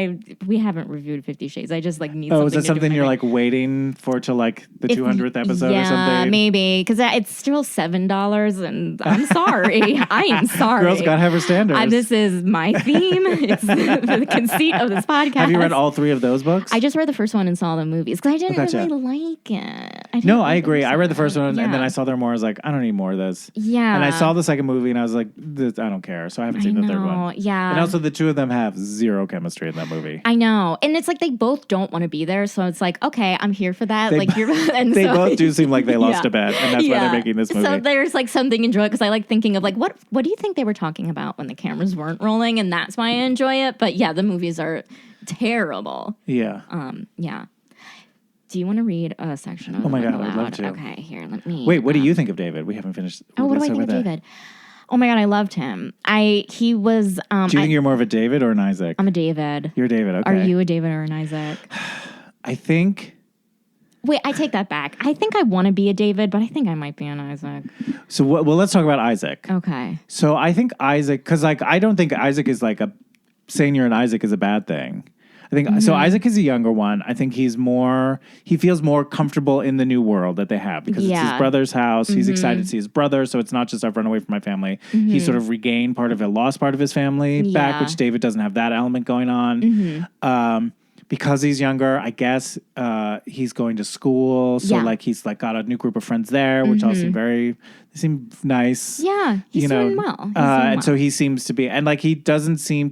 we haven't reviewed 50 Shades. I just like need Oh, something is that to something do you're like waiting for to like the 200th episode or something? Yeah, maybe. Because it's still $7 and I'm sorry. I am sorry. Girls gotta have her standards. This is my theme. It's the conceit of this podcast. Have you read all 3 of those books? I just read the first one and saw the movies because I didn't Gotcha. really like it. I agree. I read the first one and then I saw there more. I was like, I don't need more of this. Yeah. And I saw the second movie and I was like, I don't care. So I haven't seen the third one. Yeah. And also the 2 of them have 0 chemistry in that movie. I know. And it's like they both don't want to be there. So it's like, okay, I'm here for that. And they both do seem like they lost a bet. And that's why they're making this movie. So there's like something enjoyable because I like thinking of like, what do you think they were talking about when the cameras weren't rolling? And that's why I enjoy it. But yeah, the movies are terrible. Yeah. Yeah. Do you want to read a section of Oh my God, aloud? I'd love to. Okay, here, let me. Wait, what do you think of David? We haven't finished. What do I think of David? Oh my God, I loved him. He was. Do you think you're more of a David or an Isaac? I'm a David. You're a David, okay. Are you a David or an Isaac? I think. Wait, I take that back. I think I want to be a David, but I think I might be an Isaac. So, well, let's talk about Isaac. Okay. So I think Isaac, because like I don't think Isaac is like saying you're an Isaac is a bad thing. I think so. Isaac is a younger one. I think he feels more comfortable in the new world that they have because it's his brother's house. He's excited to see his brother, so it's not just I've run away from my family. He sort of regained part of a lost part of his family back, which David doesn't have that element going on. Because he's younger, I guess he's going to school, so like he's like got a new group of friends there, which all seem nice. Yeah, he's doing well. And so he seems to be, and like he doesn't seem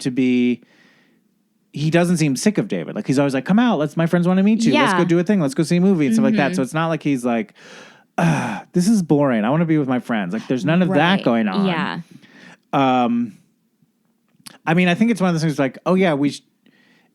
sick of David. Like he's always like, come out, my friends want to meet you. Let's go do a thing. Let's go see a movie and stuff like that. So it's not like he's like, this is boring. I want to be with my friends. Like there's none of that going on. Yeah. I mean, I think it's one of those things like, oh yeah,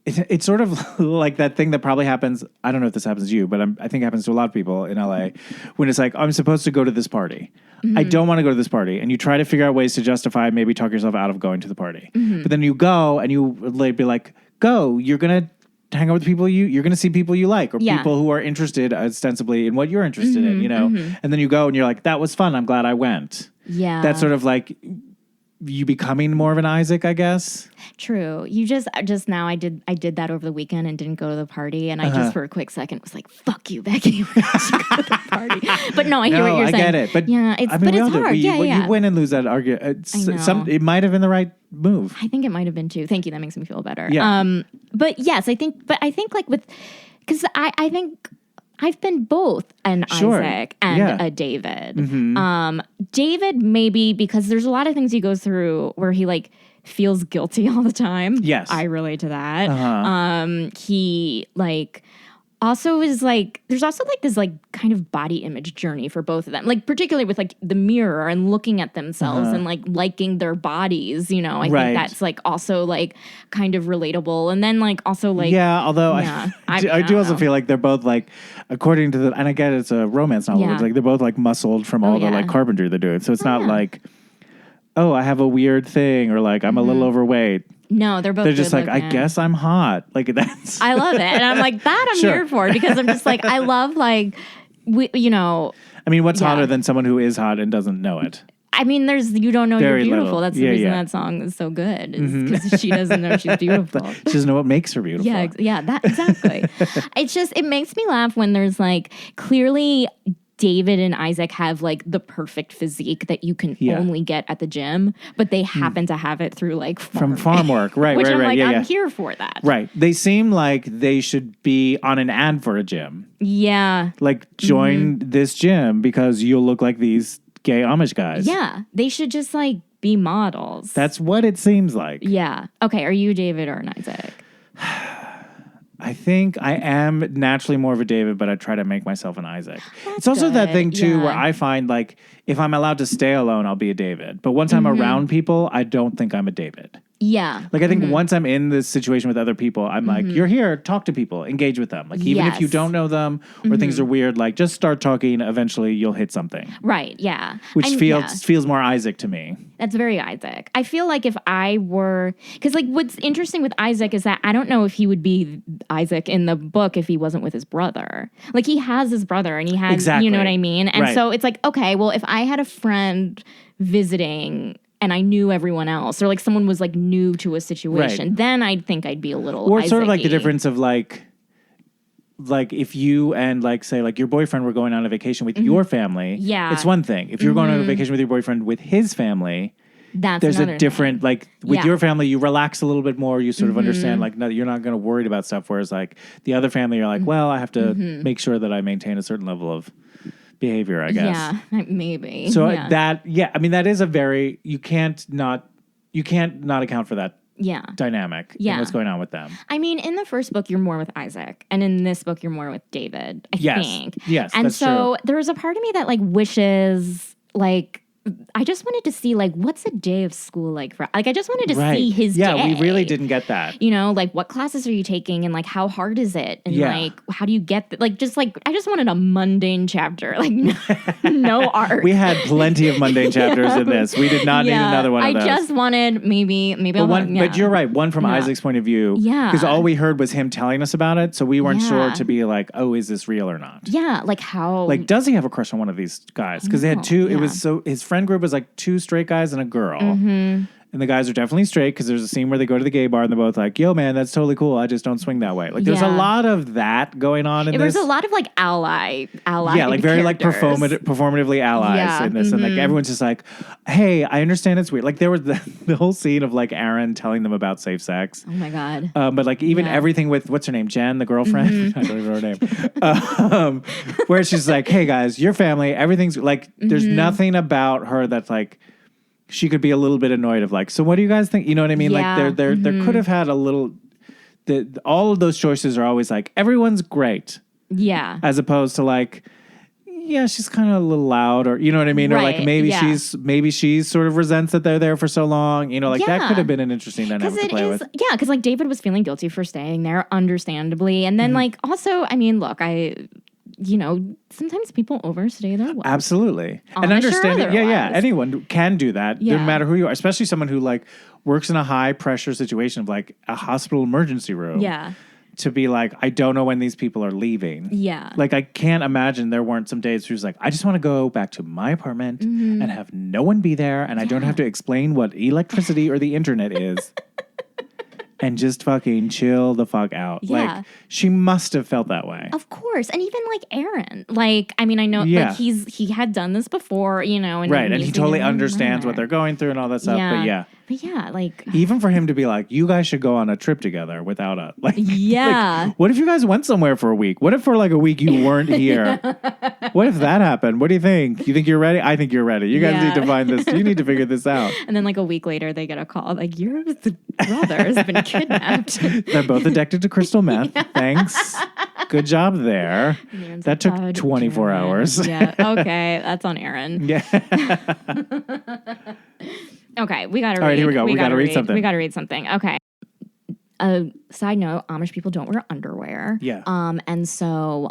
it's sort of like that thing that probably happens. I don't know if this happens to you, but I think it happens to a lot of people in LA when it's like, I'm supposed to go to this party. I don't want to go to this party. And you try to figure out ways to justify, maybe talk yourself out of going to the party. But then you go and you be like, go, you're going to hang out with people you're going to see people you like or people who are interested ostensibly in what you're interested in, you know? And then you go and you're like, that was fun. I'm glad I went. Yeah. That's sort of like you becoming more of an Isaac, I guess. True. You just now I did that over the weekend and didn't go to the party, and I just for a quick second was like, "Fuck you, Becky." Go to the party. But no, I hear what you're saying. I get it. But yeah, it's hard. You win and lose that argument. It might have been the right move. I think it might have been too. Thank you. That makes me feel better. Yeah. But yes, I think like because I think I've been both an Isaac and a David. David maybe because there's a lot of things he goes through where he like feels guilty all the time. Yes. I relate to that. He like also is like there's also like this like kind of body image journey for both of them. Like particularly with like the mirror and looking at themselves and like liking their bodies, you know. I think that's like also like kind of relatable. And then like also like although I do also feel like they're both like according to and I get it's a romance novel, it's like they're both like muscled from all the like carpentry they're doing. So it's not like, oh, I have a weird thing or like I'm a little overweight. No, they're both. They're just like, I guess I'm hot. Like that's. I love it, and I'm like that. I'm here for because I'm just like I love like you know. I mean, what's hotter than someone who is hot and doesn't know it? I mean, you don't know Very you're beautiful. little. That's the reason that song is so good. Because she doesn't know she's beautiful. She doesn't know what makes her beautiful. Yeah, that exactly. It makes me laugh when there's like clearly. David and Isaac have like the perfect physique that you can only get at the gym, but they happen to have it through like from farm work, right? Which I'm like, I'm yeah. here for that. Right. They seem like they should be on an ad for a gym. Yeah. Like join this gym because you'll look like these gay Amish guys. Yeah. They should just like be models. That's what it seems like. Yeah. Okay. Are you David or an Isaac? I think I am naturally more of a David, but I try to make myself an Isaac. It's also that thing, too, where I find, like, if I'm allowed to stay alone, I'll be a David. But once I'm around people, I don't think I'm a David. Yeah. Like, I think once I'm in this situation with other people, I'm like, you're here, talk to people, engage with them. Like, even if you don't know them or things are weird, like, just start talking. Eventually, you'll hit something. Right, yeah. Which feels more Isaac to me. That's very Isaac. I feel like if I were... Because, like, what's interesting with Isaac is that I don't know if he would be Isaac in the book if he wasn't with his brother. Like, he has his brother and he has... Exactly. You know what I mean? And so it's like, okay, well, if I had a friend visiting... and I knew everyone else, or like someone was like new to a situation, Right. then I'd think I'd be a little Or sort of like the Isaac-y. difference of like if you and like say like your boyfriend were going on a vacation with your family, Yeah. it's one thing. If you're going on a vacation with your boyfriend with his family, That's there's another a different thing. like with Yeah. your family you relax a little bit more. You sort of understand like no, you're not going to worry about stuff. Whereas like the other family, you're like, well, I have to make sure that I maintain a certain level of behavior, I guess. Yeah, maybe. So yeah. I mean that is a very you can't not account for that Yeah. dynamic Yeah. and what's going on with them. I mean, in the first book, you're more with Isaac, and in this book, you're more with David, I think. Yes, and that's so true. there's a part of me that like wishes, like, I just wanted to see like what's a day of school like for like I just wanted to see his day. Yeah, we really didn't get that. You know, like what classes are you taking and like how hard is it? And Yeah. like how do you get like just like I just wanted a mundane chapter. Like no art. We had plenty of mundane chapters in this. We did not need another one of those. I just wanted maybe But you're right. One from Isaac's point of view. Yeah. Because all we heard was him telling us about it. So we weren't sure Yeah. to be like, oh, is this real or not? Yeah, like how Like, does he have a crush on one of these guys? Because they had two. It was so his friend group was like two straight guys and a girl. Mm-hmm. And the guys are definitely straight because there's a scene where they go to the gay bar and they're both like, yo, man, that's totally cool. I just don't swing that way. Like, there's a Yeah. lot of that going on in this. There's a lot of like ally. Yeah, like very like performatively allies Yeah, in this. And like everyone's just like, hey, I understand it's weird. Like there was the whole scene of like Aaron telling them about safe sex. Oh my God. But like even everything with, what's her name? Jen, the girlfriend? I don't even know her name. Where she's like, hey guys, your family, everything's like, there's nothing about her that's like, she could be a little bit annoyed of like, so what do you guys think? You know what I mean? Yeah. Like there could have had a little, all of those choices are always like, everyone's great. Yeah. As opposed to like, yeah, she's kind of a little loud, or you know what I mean, or like Right, maybe yeah. she's sort of resents that they're there for so long, you know, like that Yeah. could have been an interesting dynamic to play with. Yeah, because like David was feeling guilty for staying there, understandably, and then like also, I mean, look, sometimes people overstay their welcome. Absolutely, and Amish or understand it. Yeah, otherwise. anyone can do that, Yeah. no matter who you are, especially someone who like works in a high pressure situation of like a hospital emergency room. Yeah. To be like, I don't know when these people are leaving. Yeah. Like, I can't imagine there weren't some days where she's like, I just want to go back to my apartment and have no one be there, and I don't have to explain what electricity or the internet is. And just fucking chill the fuck out. Yeah. Like, she must have felt that way. Of course. And even like Aaron. Like, I mean, I know Yeah. like he had done this before, you know. And Right, and he he's totally even understands younger. what they're going through and all that stuff. But yeah. But yeah, like Even for him to be like, you guys should go on a trip together without a like. yeah. Like, what if you guys went somewhere for a week? What if for like a week you weren't here? What if that happened? What do you think? You think you're ready? I think you're ready. You guys Yeah. need to find this. You need to figure this out. And then like a week later they get a call like your brother has been kidnapped. They're both addicted to crystal meth. Thanks. Good job there. Aaron's That like, took "God 24 damn it." hours. Yeah. Okay. That's on Aaron. Yeah. Okay. We got to read. All right, here we go. We gotta read something. We got to read something. Okay. Side note, Amish people don't wear underwear. Yeah. And so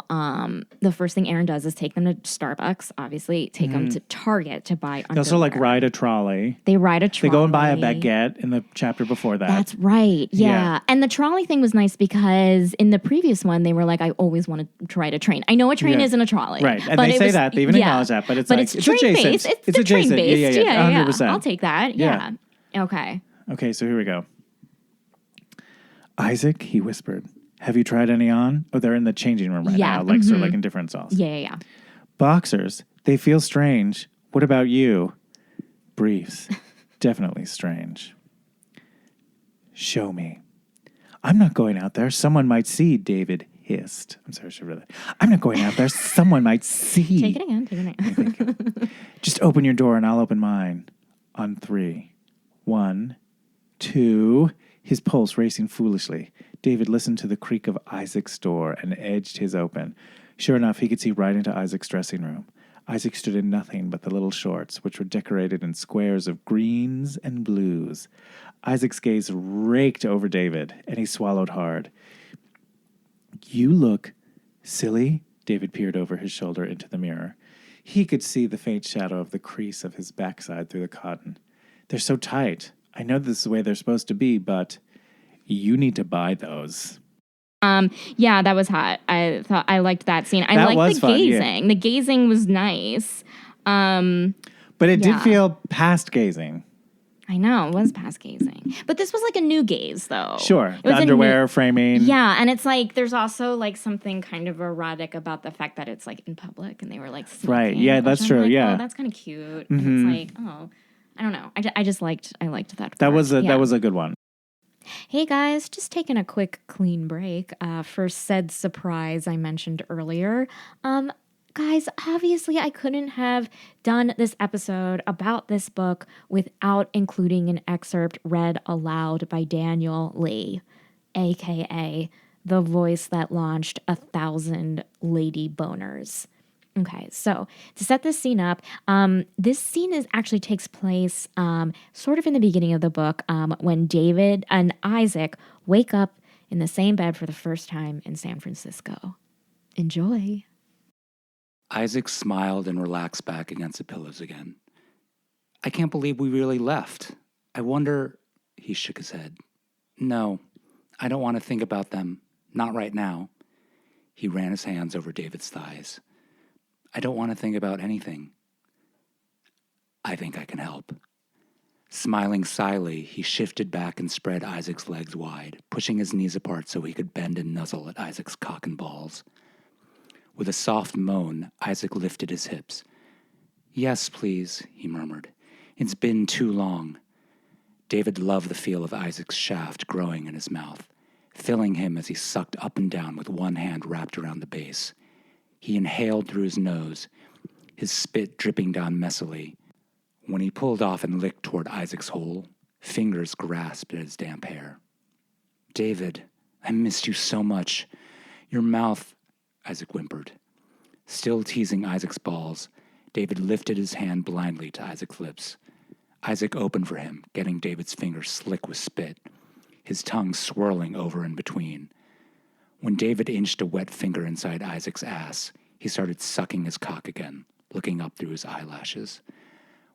the first thing Aaron does is take them to Starbucks, obviously, take them to Target to buy underwear. They also like ride a trolley. They ride a trolley. They go and buy a baguette in the chapter before that. That's right. Yeah. Yeah. And the trolley thing was nice because in the previous one, they were like, I always wanted to ride a train. I know a train Yeah. isn't a trolley. Right. And but they it say was- that. They even acknowledge that. But it's like, it's it's train adjacent. based. It's It's the train adjacent. based. Yeah. 100%. I'll take that. Yeah. Okay. Okay, so here we go. Isaac, he whispered, have you tried any on? Oh, they're in the changing room right Yeah, now, like sort of like in different cells. Yeah. Boxers, they feel strange. What about you? Briefs, definitely strange. Show me. I'm not going out there. Someone might see, David hissed. I'm sorry, I should read that. I'm not going out there. Someone might see. Take it again. Just open your door and I'll open mine. On 3. 1, 2. His pulse racing foolishly. David listened to the creak of Isaac's door and edged his open. Sure enough, he could see right into Isaac's dressing room. Isaac stood in nothing but the little shorts, which were decorated in squares of greens and blues. Isaac's gaze raked over David, and he swallowed hard. You look silly, David peered over his shoulder into the mirror. He could see the faint shadow of the crease of his backside through the cotton. They're so tight. I know this is the way they're supposed to be, but you need to buy those. Yeah, that was hot. I thought I liked that scene. I That liked was the fun, yeah. gazing. The gazing was nice. But it did feel past gazing. I know, it was past gazing. But this was like a new gaze, though. Sure. It was The underwear framing. Yeah, and it's like, there's also like something kind of erotic about the fact that it's like in public and they were like sneaking. Right, yeah, that's true, like, yeah. Oh, that's kind of cute. And it's like, oh, I don't know. I liked that part. That was a good one. Hey guys, just taking a quick clean break for said surprise I mentioned earlier. Guys, obviously I couldn't have done this episode about this book without including an excerpt read aloud by Daniel Lee, aka the voice that launched 1,000 lady boners. Okay, so to set this scene up, this scene actually takes place sort of in the beginning of the book when David and Isaac wake up in the same bed for the first time in San Francisco. Enjoy. Isaac smiled and relaxed back against the pillows again. I can't believe we really left. I wonder... He shook his head. No, I don't want to think about them. Not right now. He ran his hands over David's thighs. I don't want to think about anything. I think I can help. Smiling slyly, he shifted back and spread Isaac's legs wide, pushing his knees apart so he could bend and nuzzle at Isaac's cock and balls. With a soft moan, Isaac lifted his hips. Yes, please, he murmured. It's been too long. David loved the feel of Isaac's shaft growing in his mouth, filling him as he sucked up and down with one hand wrapped around the base. He inhaled through his nose, his spit dripping down messily. When he pulled off and licked toward Isaac's hole, fingers grasped at his damp hair. David, I missed you so much. Your mouth... Isaac whimpered. Still teasing Isaac's balls, David lifted his hand blindly to Isaac's lips. Isaac opened for him, getting David's fingers slick with spit, his tongue swirling over and between. When David inched a wet finger inside Isaac's ass, he started sucking his cock again, looking up through his eyelashes.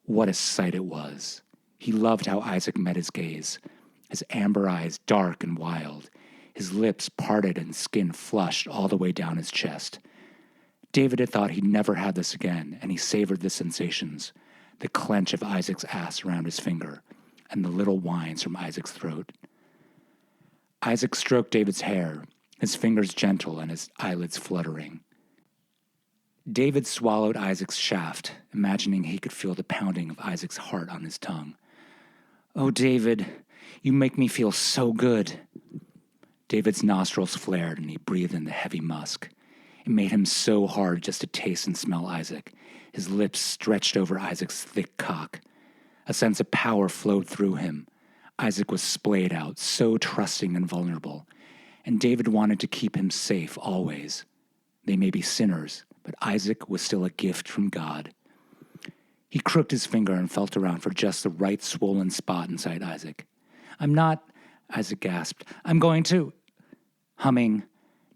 What a sight it was. He loved how Isaac met his gaze, his amber eyes dark and wild, his lips parted and skin flushed all the way down his chest. David had thought he'd never have this again, and he savored the sensations, the clench of Isaac's ass around his finger, and the little whines from Isaac's throat. Isaac stroked David's hair, his fingers gentle and his eyelids fluttering. David swallowed Isaac's shaft, imagining he could feel the pounding of Isaac's heart on his tongue. Oh, David, you make me feel so good. David's nostrils flared and he breathed in the heavy musk. It made him so hard just to taste and smell Isaac. His lips stretched over Isaac's thick cock. A sense of power flowed through him. Isaac was splayed out, so trusting and vulnerable. And David wanted to keep him safe always. They may be sinners, but Isaac was still a gift from God. He crooked his finger and felt around for just the right swollen spot inside Isaac. I'm not, Isaac gasped. I'm going to... Humming,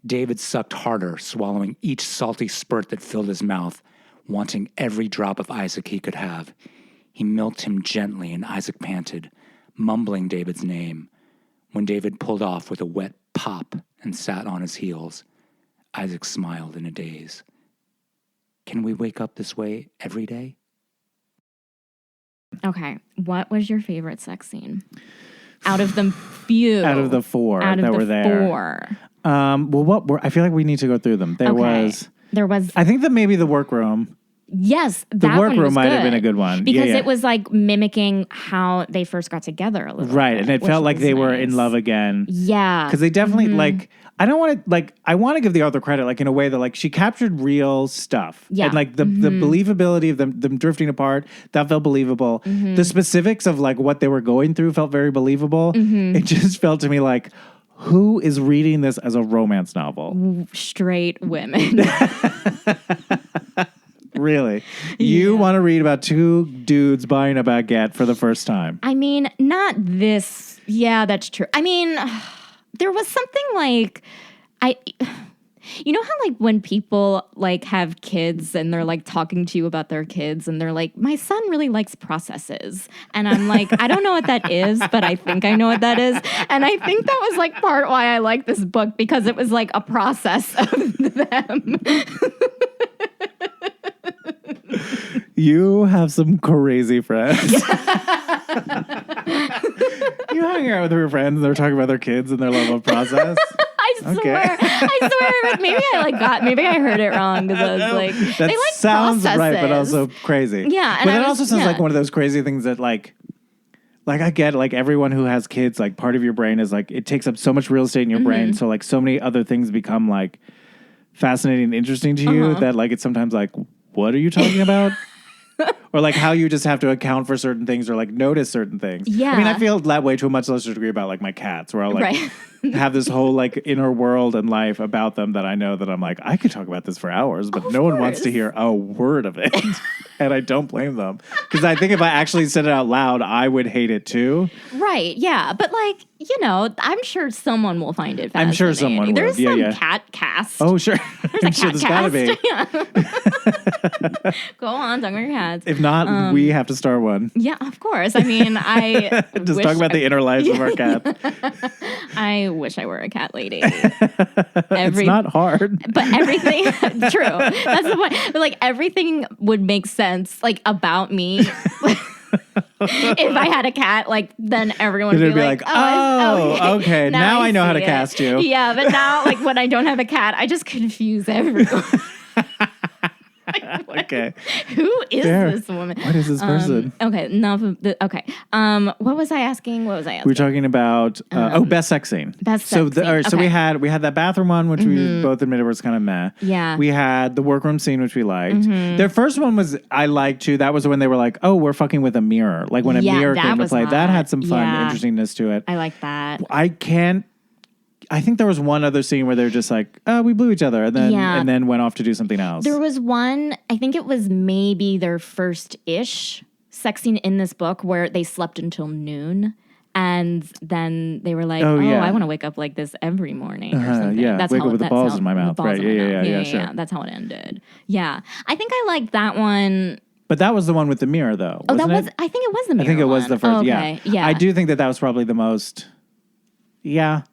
David sucked harder, swallowing each salty spurt that filled his mouth, wanting every drop of Isaac he could have. He milked him gently, and Isaac panted, mumbling David's name. When David pulled off with a wet pop and sat on his heels, Isaac smiled in a daze. Can we wake up this way every day? Okay, what was your favorite sex scene? Out of the few. Out of the four out of that the were there. Four. I feel like we need to go through them. There was, I think that maybe the workroom. Yes, that the one workroom was might good. have been a good one. Because it was like mimicking how they first got together a little right, bit. and it felt like they were in love again. Yeah. Because they definitely, like, I don't want to, like, I want to give the author credit, like, in a way that, like, she captured real stuff. Yeah. And, like, the believability of them drifting apart, that felt believable. The specifics of, like, what they were going through felt very believable. It just felt to me like, who is reading this as a romance novel? Straight women. Really? You want to read about two dudes buying a baguette for the first time? I mean, not this. Yeah, that's true. I mean, there was something like, you know how like when people like have kids and they're like talking to you about their kids and they're like, my son really likes processes. And I'm like, I don't know what that is, but I think I know what that is. And I think that was like part why I like this book, because it was like a process of them. You have some crazy friends. hanging out with her friends and they're talking about their kids and their love process. I swear. Maybe I heard it wrong because I was like, that they like sounds processes. Right, but also crazy. Yeah, but that also sounds like one of those crazy things that like I get like everyone who has kids, like part of your brain is like it takes up so much real estate in your brain, so like so many other things become like fascinating and interesting to you that like it's sometimes like, what are you talking about? Or like how you just have to account for certain things or like notice certain things. Yeah. I mean, I feel that way to a much lesser degree about like my cats, where I'll like have this whole like inner world and life about them that I know that I'm like, I could talk about this for hours, but no one wants to hear a word of it. And I don't blame them. Because I think if I actually said it out loud, I would hate it too. Right, yeah. But like, you know, I'm sure someone will find it fascinating. I'm sure someone will. There's some cat cast. Oh, sure. I'm sure there's gotta be. Go on, talk about your cats. If not, we have to start one. Yeah, of course. I mean, I just talk about the inner lives of our cats. I wish I were a cat lady. It's not hard. But everything, true. That's the point. But like everything would make sense, like about me. If I had a cat, like then everyone would be like, oh, okay. Now I know how to cast you. Yeah, but now, like when I don't have a cat, I just confuse everyone. Okay. Who is this woman? What is this person? Okay, enough of the. Okay. What was I asking? We were talking about best sex scene. Best sex scene. So we had that bathroom one, which we both admitted was kind of meh. Yeah. We had the workroom scene, which we liked. Their first one was I liked too. That was when they were like, "Oh, we're fucking with a mirror." Like when a mirror came to play. Hot. That had some fun interestingness to it. I like that. I think there was one other scene where they were just like, "Oh, we blew each other," and then went off to do something else. There was one, I think it was maybe their first-ish sex scene in this book where they slept until noon, and then they were like, I want to wake up like this every morning or something. Yeah, wake up with the balls in my mouth. Right, yeah, sure. That's how it ended. Yeah. I think I liked that one. But that was the one with the mirror, though. I think it was the mirror I think it was the first, okay. Yeah. I do think that was probably the most, Yeah.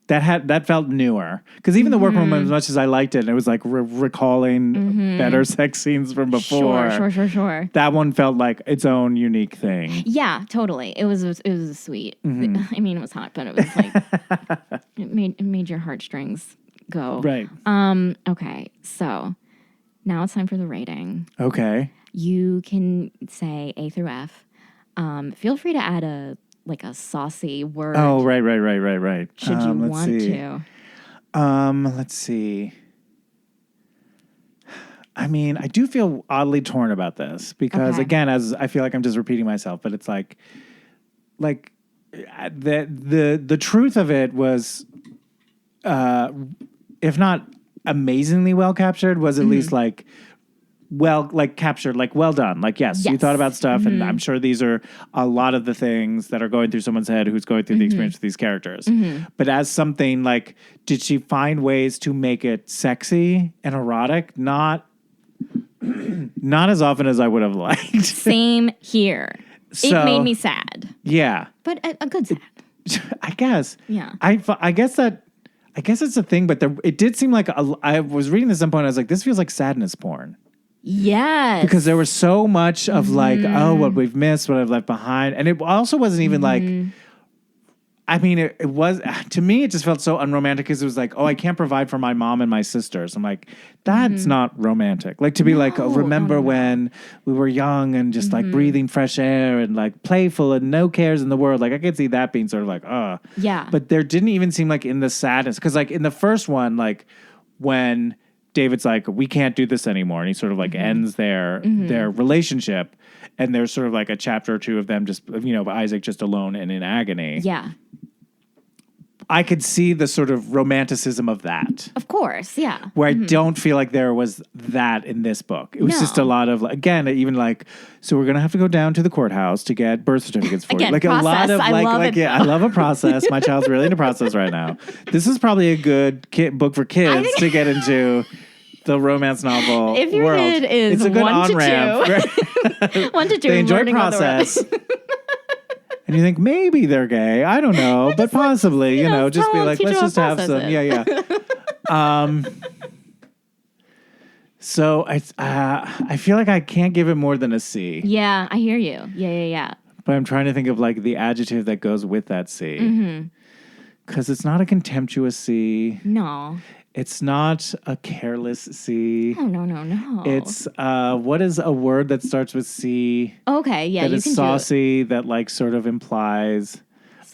That felt newer. Because even the workroom, as much as I liked it, and it was like recalling better sex scenes from before. Sure. That one felt like its own unique thing. Yeah, totally. It was sweet. I mean, it was hot, but it was like it made your heartstrings go. Right. Okay, so now it's time for the rating. Okay. You can say A through F. Feel free to add a saucy word. Oh, right. Should you want to? Let's see. I mean, I do feel oddly torn about this because, again, as I feel like I'm just repeating myself, but it's like the truth of it was, if not amazingly well captured, was at least captured, well done. Yes, you thought about stuff, and I'm sure these are a lot of the things that are going through someone's head who's going through the experience of these characters. But as something did she find ways to make it sexy and erotic? Not as often as I would have liked. Same here. It made me sad. Yeah. But a good sad. I guess. Yeah. I guess it's a thing, but it did seem like I was reading this at some point. I was like, this feels like sadness porn. Yes. Because there was so much of what we've missed, what I've left behind. And it also wasn't even it was, to me, it just felt so unromantic because it was like, I can't provide for my mom and my sisters. I'm like, that's not romantic. To be remember when we were young and just breathing fresh air and playful and no cares in the world. I could see that being sort of Yeah. But there didn't even seem in the sadness. Because in the first one, when David's like, we can't do this anymore. And he sort of ends their relationship. And there's sort of a chapter or two of them just, Isaac just alone and in agony. Yeah. I could see the sort of romanticism of that. Of course, yeah. Where I don't feel like there was that in this book. It was just a lot of, again, even so we're going to have to go down to the courthouse to get birth certificates for again, you. process. A lot of, I love it. I love a process. My child's really into process right now. This is probably a good book for kids to get into the romance novel if your world. kid is it's a good 1 to on-ramp. 2. 1 to 2. They enjoy process. And you think maybe they're gay. I don't know, but possibly, just be let's just have some. Yeah. So I feel like I can't give it more than a C. Yeah, I hear you. Yeah. But I'm trying to think of like the adjective that goes with that C. Because it's not a contemptuous C. No. It's not a careless C. No. It's what is a word that starts with C? Okay, yeah, that you is can saucy, that like sort of implies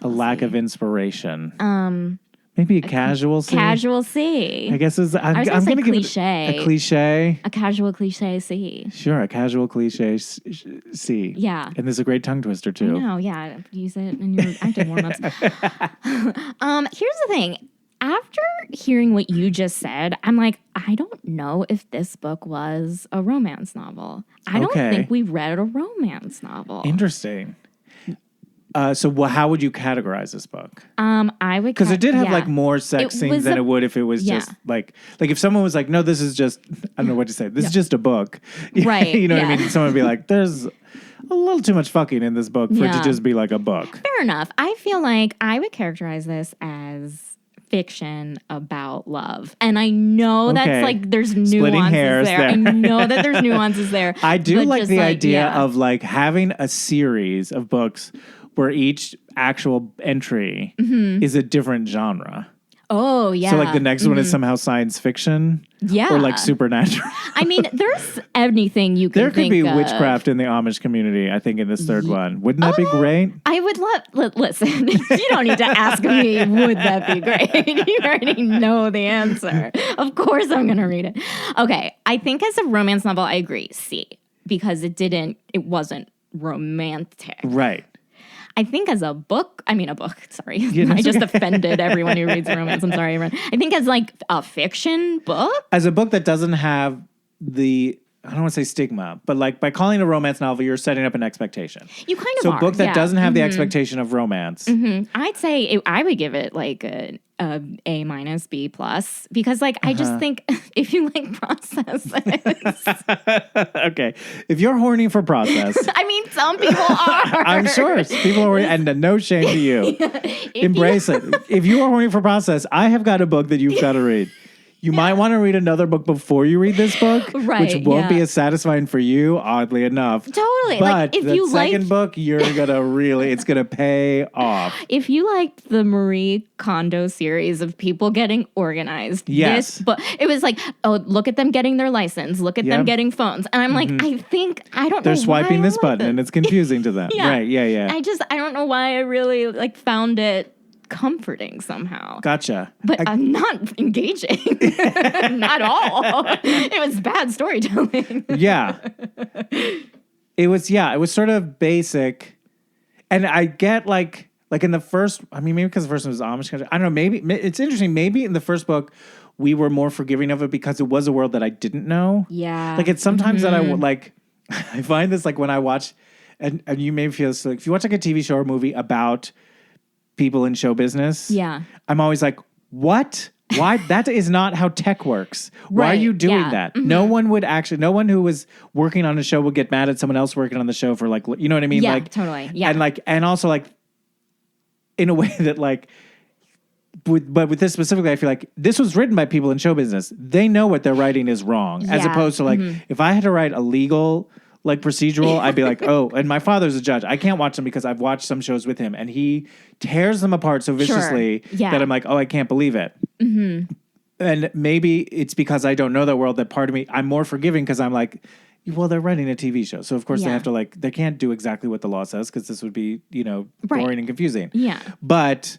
a lack of inspiration. Maybe a casual C. Casual C. I guess it's. I'm was gonna going say to give it cliche. a cliche. A casual cliche C. Sure, a casual cliche C. Yeah. And there's a great tongue twister too. No, yeah, use it in your acting warm-ups. Here's the thing. After hearing what you just said, I'm like, I don't know if this book was a romance novel. I don't think we read a romance novel. Interesting. So how would you categorize this book? I would because it did have like more sex scenes than it would if it was just like if someone was like, no, this is just I don't know what to say. This is just a book, right? You know what I mean? Someone would be like, there's a little too much fucking in this book for it to just be like a book. Fair enough. I feel like I would characterize this as fiction about love. And I know that's like there's nuances there. I know that there's nuances there. I do like the idea of like having a series of books where each actual entry is a different genre. Oh, yeah. So like the next one is somehow science fiction. Yeah. Or like supernatural. I mean, there's anything you can There could be of. witchcraft in the Amish community, I think, in this third one. Wouldn't that be great? I would listen, you don't need to ask me, would that be great? You already know the answer. Of course I'm going to read it. Okay. I think as a romance novel, I agree. C. Because it wasn't romantic. Right. I think as a book, sorry. I just offended everyone who reads romance. I'm sorry, everyone. I think as like a fiction book. As a book that doesn't have the, I don't want to say stigma, but like by calling it a romance novel, you're setting up an expectation. You kind of so are. So a book that doesn't have the expectation of romance. I'd say I would give it like a A-, B+, because like I just think if you like processes. Okay. If you're horny for process. I mean, some people are. I'm sure. People are horny, and no shame to you. Embrace it. If you are horny for process, I have got a book that you've got to read. You might want to read another book before you read this book, which won't be as satisfying for you, oddly enough. Totally. But like, if the you second book, you're going to really, it's going to pay off. If you liked the Marie Kondo series of people getting organized, this book, it was like, oh, look at them getting their license. Look at them getting phones. And I'm like, I don't know They're swiping this button and it's confusing to them. Right, yeah. I don't know why I really like found it comforting somehow. Gotcha. But I'm not engaging. Not at all. It was bad storytelling. Yeah. It was sort of basic. And I get like in the first, I mean, maybe because the first one was Amish country. I don't know, maybe it's interesting. Maybe in the first book, we were more forgiving of it because it was a world that I didn't know. Yeah. Like it's sometimes that I would like, I find this like when I watch, and you may feel this, like if you watch like a TV show or movie about people in show business. Yeah. I'm always like, what? Why? That is not how tech works. Why are you doing that? No one who was working on a show would get mad at someone else working on the show for like, you know what I mean? Yeah, like, totally. Yeah. And also like in a way that like, but with this specifically, I feel like this was written by people in show business. They know what they're writing is wrong. As opposed to like, if I had to write a legal like procedural, I'd be like, oh, and my father's a judge. I can't watch them because I've watched some shows with him and he tears them apart so viciously that I'm like, oh, I can't believe it. And maybe it's because I don't know that world that part of me, I'm more forgiving because I'm like, well, they're writing a TV show. So of course they have to like, they can't do exactly what the law says because this would be, boring and confusing. Yeah. But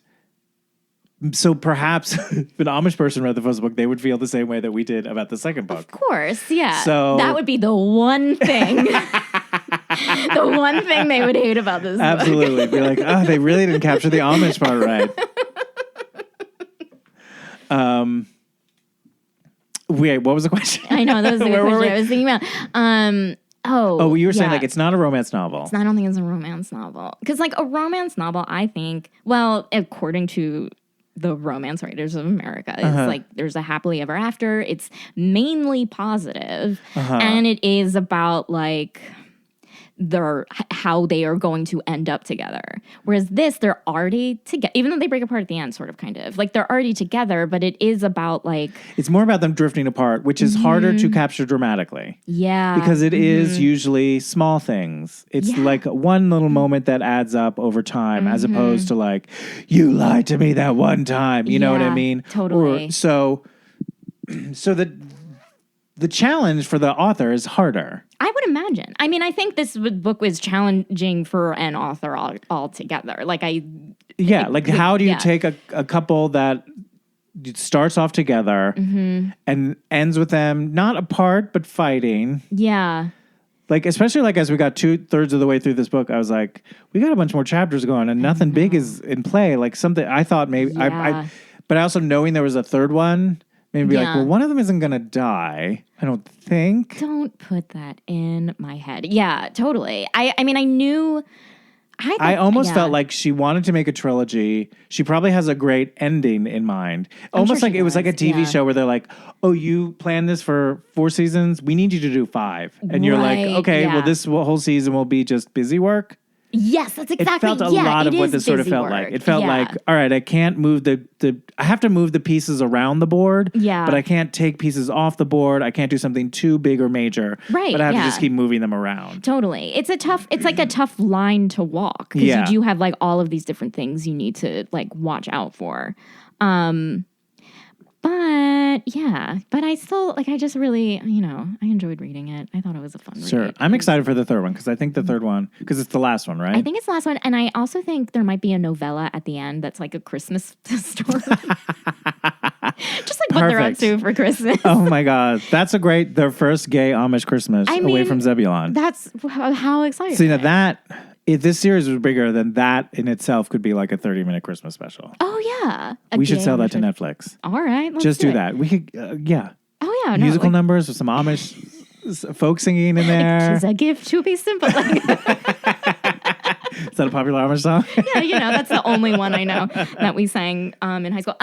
so perhaps if an Amish person read the first book, they would feel the same way that we did about the second book. Of course, yeah. So that would be the one thing. The one thing they would hate about this book. Absolutely. Be like, oh, they really didn't capture the Amish part right. Wait, what was the question? I know, that was the question I was thinking about. You were saying like it's not a romance novel. I don't think it's a romance novel. Because like a romance novel, I think, well, according to the Romance Writers of America, it's like there's a happily ever after. It's mainly positive. And it is about like how they are going to end up together. Whereas this, they're already together, even though they break apart at the end, sort of, kind of. Like, they're already together, but it is about, like... It's more about them drifting apart, which is harder to capture dramatically. Yeah. Because it is usually small things. It's like one little moment that adds up over time, as opposed to, like, you lied to me that one time. You know what I mean? Totally. So the challenge for the author is harder. I would imagine. I mean, I think this book was challenging for an author altogether. Like, how do you take a couple that starts off together and ends with them not apart but fighting? Yeah. Like, especially like as we got 2/3 of the way through this book, I was like, we got a bunch more chapters going and nothing big is in play. Like, something I thought maybe but also knowing there was a third one. Maybe like, well, one of them isn't going to die, I don't think. Don't put that in my head. Yeah, totally. I mean, I knew... I almost felt like she wanted to make a trilogy. She probably has a great ending in mind. Almost like it was like a TV show where they're like, oh, you planned this for 4 seasons? We need you to do 5. And you're like, okay, well, this whole season will be just busy work. Yes, that's exactly. It felt a lot of what this sort of felt like. It felt like, all right, I can't move I have to move the pieces around the board, but I can't take pieces off the board. I can't do something too big or major, but I have to just keep moving them around. Totally. It's like a tough line to walk because you do have like all of these different things you need to like watch out for. But I still, like, I just really, I enjoyed reading it. I thought it was a fun read. Sure. I'm excited for the third one because I think the third one, because it's the last one, right? I think it's the last one. And I also think there might be a novella at the end that's like a Christmas story. Just like what they're up to for Christmas. Oh my God. That's their first gay Amish Christmas away from Zebulon. That's how exciting. See, now if this series was bigger, then that in itself could be like a 30-minute Christmas special. Oh, yeah. We should sell that to Netflix. All right. Just do that. We could, Oh, yeah. Musical numbers with some Amish folk singing in there. It's a gift to be simple. Is that a popular Amish song? Yeah, that's the only one I know that we sang in high school.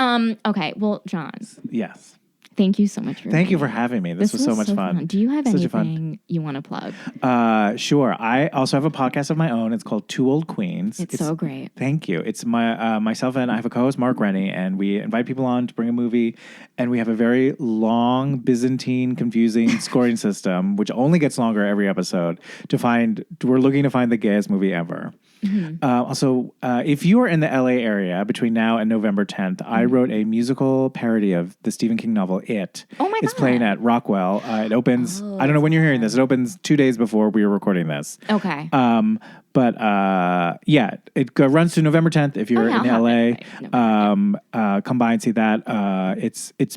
Okay. Well, John. Yes. Thank you so much Thank you for having me. This was so much fun. Do you have anything you want to plug? Sure. I also have a podcast of my own. It's called Two Old Queens. It's so great. Thank you. It's myself and I have a co-host, Mark Rennie, and we invite people on to bring a movie. And we have a very long, Byzantine, confusing scoring system, which only gets longer every episode. We're looking to find the gayest movie ever. Mm-hmm. Also, if you are in the LA area between now and November 10th, I wrote a musical parody of the Stephen King novel It. Oh my God. It's playing at Rockwell. It opens, I don't know when you're hearing this, it opens 2 days before we were recording this. Okay. But it runs to November 10th if you're in LA. Come by and see that.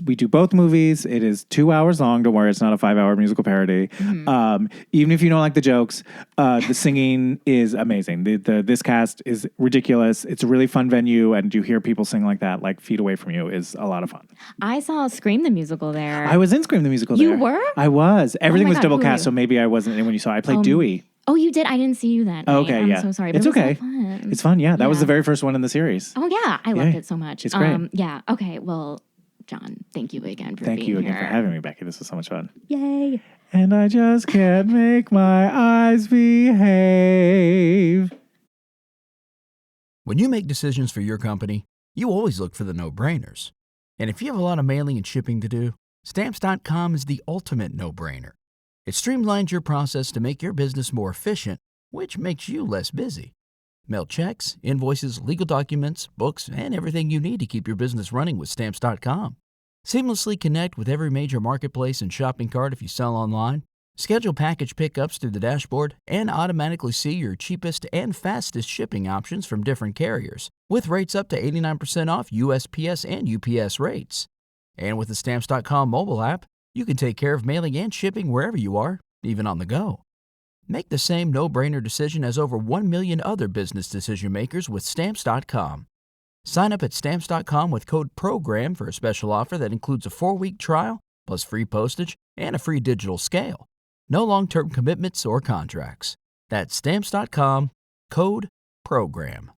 We do both movies. It is 2 hours long. Don't worry, it's not a 5-hour musical parody. Mm-hmm. Even if you don't like the jokes, the singing is amazing. This cast is ridiculous. It's a really fun venue, and you hear people sing like that, like feet away from you, is a lot of fun. I saw Scream the musical there. I was in Scream the musical there. You were? I was. Everything was double cast, so maybe I wasn't in when you saw it. I played Dewey. Oh, you did? I didn't see you that night. Okay, I'm so sorry. But it's okay. So fun. It's fun, yeah. That was the very first one in the series. Oh, yeah. I loved it so much. It's great. Yeah. Okay. Well, John, thank you again for being here. Thank you again for having me, Becky. This was so much fun. Yay. And I just can't make my eyes behave. When you make decisions for your company, you always look for the no-brainers. And if you have a lot of mailing and shipping to do, Stamps.com is the ultimate no-brainer. It streamlines your process to make your business more efficient, which makes you less busy. Mail checks, invoices, legal documents, books, and everything you need to keep your business running with Stamps.com. Seamlessly connect with every major marketplace and shopping cart if you sell online. Schedule package pickups through the dashboard and automatically see your cheapest and fastest shipping options from different carriers, with rates up to 89% off USPS and UPS rates. And with the Stamps.com mobile app, you can take care of mailing and shipping wherever you are, even on the go. Make the same no-brainer decision as over 1 million other business decision makers with Stamps.com. Sign up at Stamps.com with code PROGRAM for a special offer that includes a 4-week trial, plus free postage and a free digital scale. No long-term commitments or contracts. That's Stamps.com, code PROGRAM.